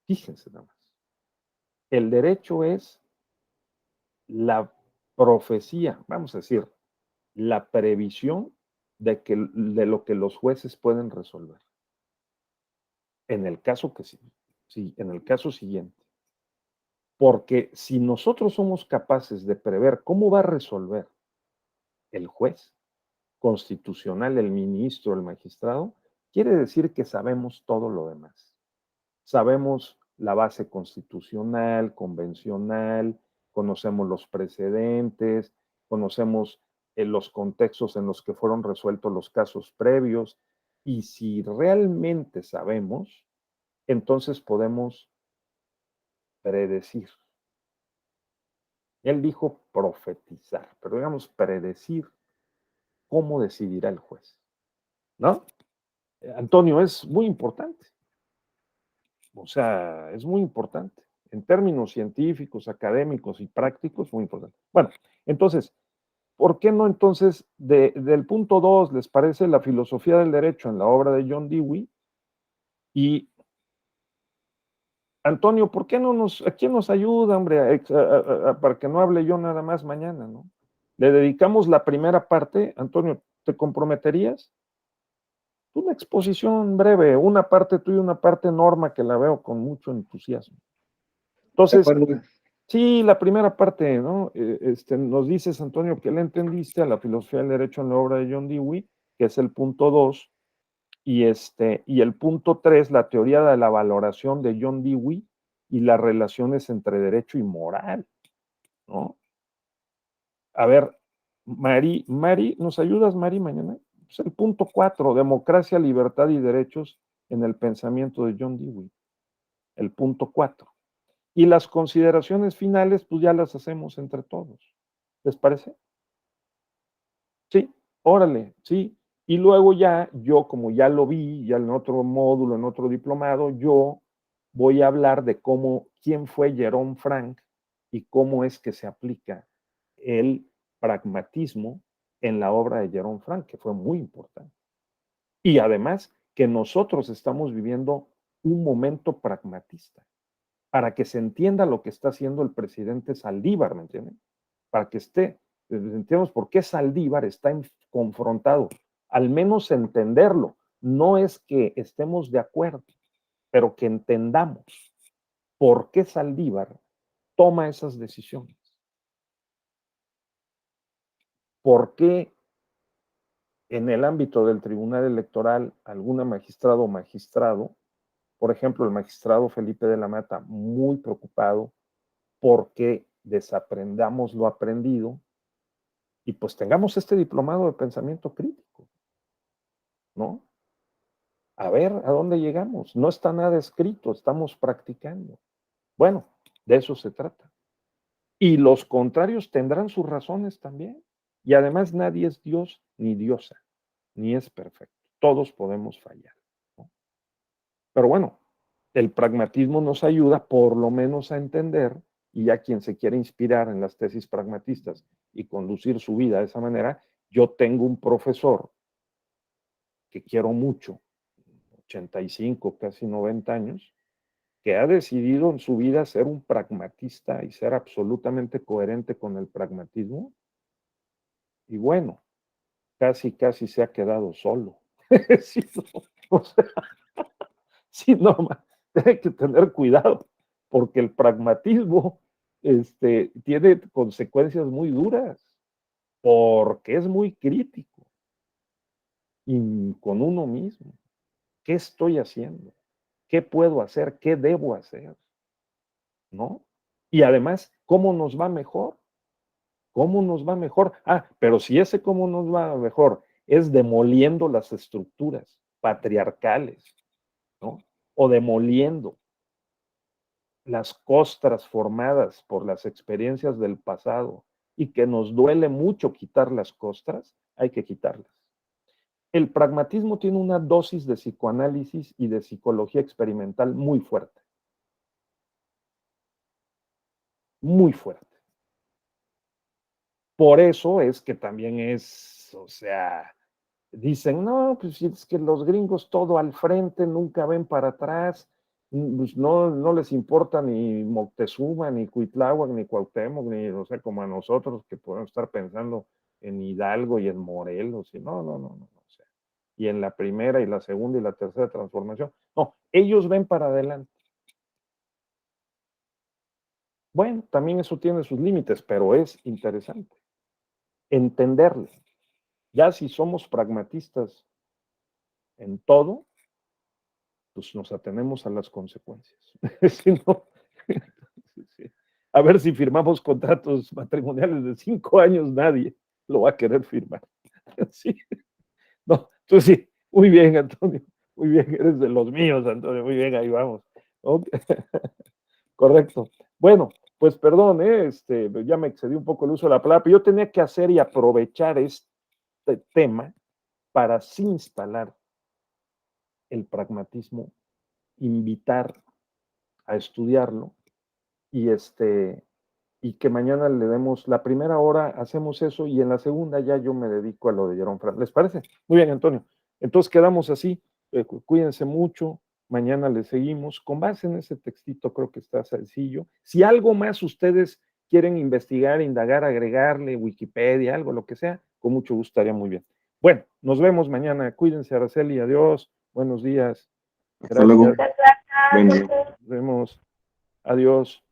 Fíjense nada más. El derecho es la profecía, vamos a decir, la previsión de lo que los jueces pueden resolver. En el caso que sí, en el caso siguiente. Porque si nosotros somos capaces de prever cómo va a resolver el juez constitucional, el ministro, el magistrado, quiere decir que sabemos todo lo demás. Sabemos la base constitucional, convencional, conocemos los precedentes, conocemos los contextos en los que fueron resueltos los casos previos, y si realmente sabemos, entonces podemos predecir. Él dijo profetizar, pero digamos predecir cómo decidirá el juez, ¿no? Antonio, es muy importante. O sea, es muy importante. En términos científicos, académicos y prácticos, muy importante. Bueno, entonces, ¿por qué no entonces del punto 2 les parece la filosofía del derecho en la obra de John Dewey? Y Antonio, ¿por qué no a quién nos ayuda, hombre, para que no hable yo nada más mañana, ¿no? Le dedicamos la primera parte. Antonio, ¿te comprometerías? Una exposición breve, una parte tuya y una parte Norma, que la veo con mucho entusiasmo. De Entonces, acuerdo. sí, la primera parte, ¿no? Nos dices, Antonio, que le entendiste a la filosofía del derecho en la obra de John Dewey, que es el punto 2, y el punto 3, la teoría de la valoración de John Dewey y las relaciones entre derecho y moral, ¿no? A ver, Mari, ¿nos ayudas, Mari, mañana? Pues el punto 4, democracia, libertad y derechos en el pensamiento de John Dewey. El punto 4. Y las consideraciones finales, pues ya las hacemos entre todos. ¿Les parece? Sí, órale, sí. Y luego ya, yo como ya lo vi, ya en otro módulo, en otro diplomado, yo voy a hablar de quién fue Jerome Frank y cómo es que se aplica el pragmatismo en la obra de Jerome Frank, que fue muy importante. Y además que nosotros estamos viviendo un momento pragmatista, para que se entienda lo que está haciendo el presidente Saldívar, ¿me entienden? Para que entendemos por qué Saldívar está confrontado, al menos entenderlo. No es que estemos de acuerdo, pero que entendamos por qué Saldívar toma esas decisiones. ¿Por qué en el ámbito del Tribunal Electoral alguna magistrado o magistrado, por ejemplo, el magistrado Felipe de la Mata, muy preocupado porque desaprendamos lo aprendido y pues tengamos este diplomado de pensamiento crítico, ¿no? A ver a dónde llegamos. No está nada escrito, estamos practicando. Bueno, de eso se trata. Y los contrarios tendrán sus razones también. Y además nadie es Dios ni diosa, ni es perfecto. Todos podemos fallar, ¿no? Pero bueno, el pragmatismo nos ayuda por lo menos a entender, y ya quien se quiere inspirar en las tesis pragmatistas y conducir su vida de esa manera, yo tengo un profesor que quiero mucho, 85, casi 90 años, que ha decidido en su vida ser un pragmatista y ser absolutamente coherente con el pragmatismo. Y bueno, casi se ha quedado solo. Sí, no, o sea, sí, no, hay que tener cuidado, porque el pragmatismo tiene consecuencias muy duras, porque es muy crítico y con uno mismo. ¿Qué estoy haciendo? ¿Qué puedo hacer? ¿Qué debo hacer? ¿No? Y además, ¿cómo nos va mejor? ¿Cómo nos va mejor? Ah, pero si ese cómo nos va mejor es demoliendo las estructuras patriarcales, ¿no? O demoliendo las costras formadas por las experiencias del pasado y que nos duele mucho quitar las costras, hay que quitarlas. El pragmatismo tiene una dosis de psicoanálisis y de psicología experimental muy fuerte. Muy fuerte. Por eso es que también o sea, dicen, no, pues es que los gringos todo al frente, nunca ven para atrás, pues no les importa ni Moctezuma, ni Cuitláhuac, ni Cuauhtémoc, ni, o sea, como a nosotros que podemos estar pensando en Hidalgo y en Morelos, y no, o sea, y en la primera y la segunda y la tercera transformación. No, ellos ven para adelante. Bueno, también eso tiene sus límites, pero es interesante entenderlo. Ya si somos pragmatistas en todo, pues nos atenemos a las consecuencias. Si no, a ver si firmamos contratos matrimoniales de 5 años, nadie lo va a querer firmar. Sí. No, tú sí, muy bien, Antonio, muy bien, eres de los míos, Antonio, muy bien, ahí vamos. Okay. Correcto. Bueno, pues perdón, ya me excedí un poco el uso de la palabra, pero yo tenía que hacer y aprovechar este tema para sí instalar el pragmatismo, invitar a estudiarlo y y que mañana le demos la primera hora, hacemos eso y en la segunda ya yo me dedico a lo de Jerón Fran. ¿Les parece? Muy bien, Antonio. Entonces quedamos así, cuídense mucho, mañana le seguimos. Con base en ese textito creo que está sencillo. Si algo más ustedes quieren investigar, indagar, agregarle, Wikipedia, algo, lo que sea, con mucho gusto estaría muy bien. Bueno, nos vemos mañana. Cuídense, Araceli, adiós, buenos días. Hasta luego. Gracias. Nos vemos. Adiós.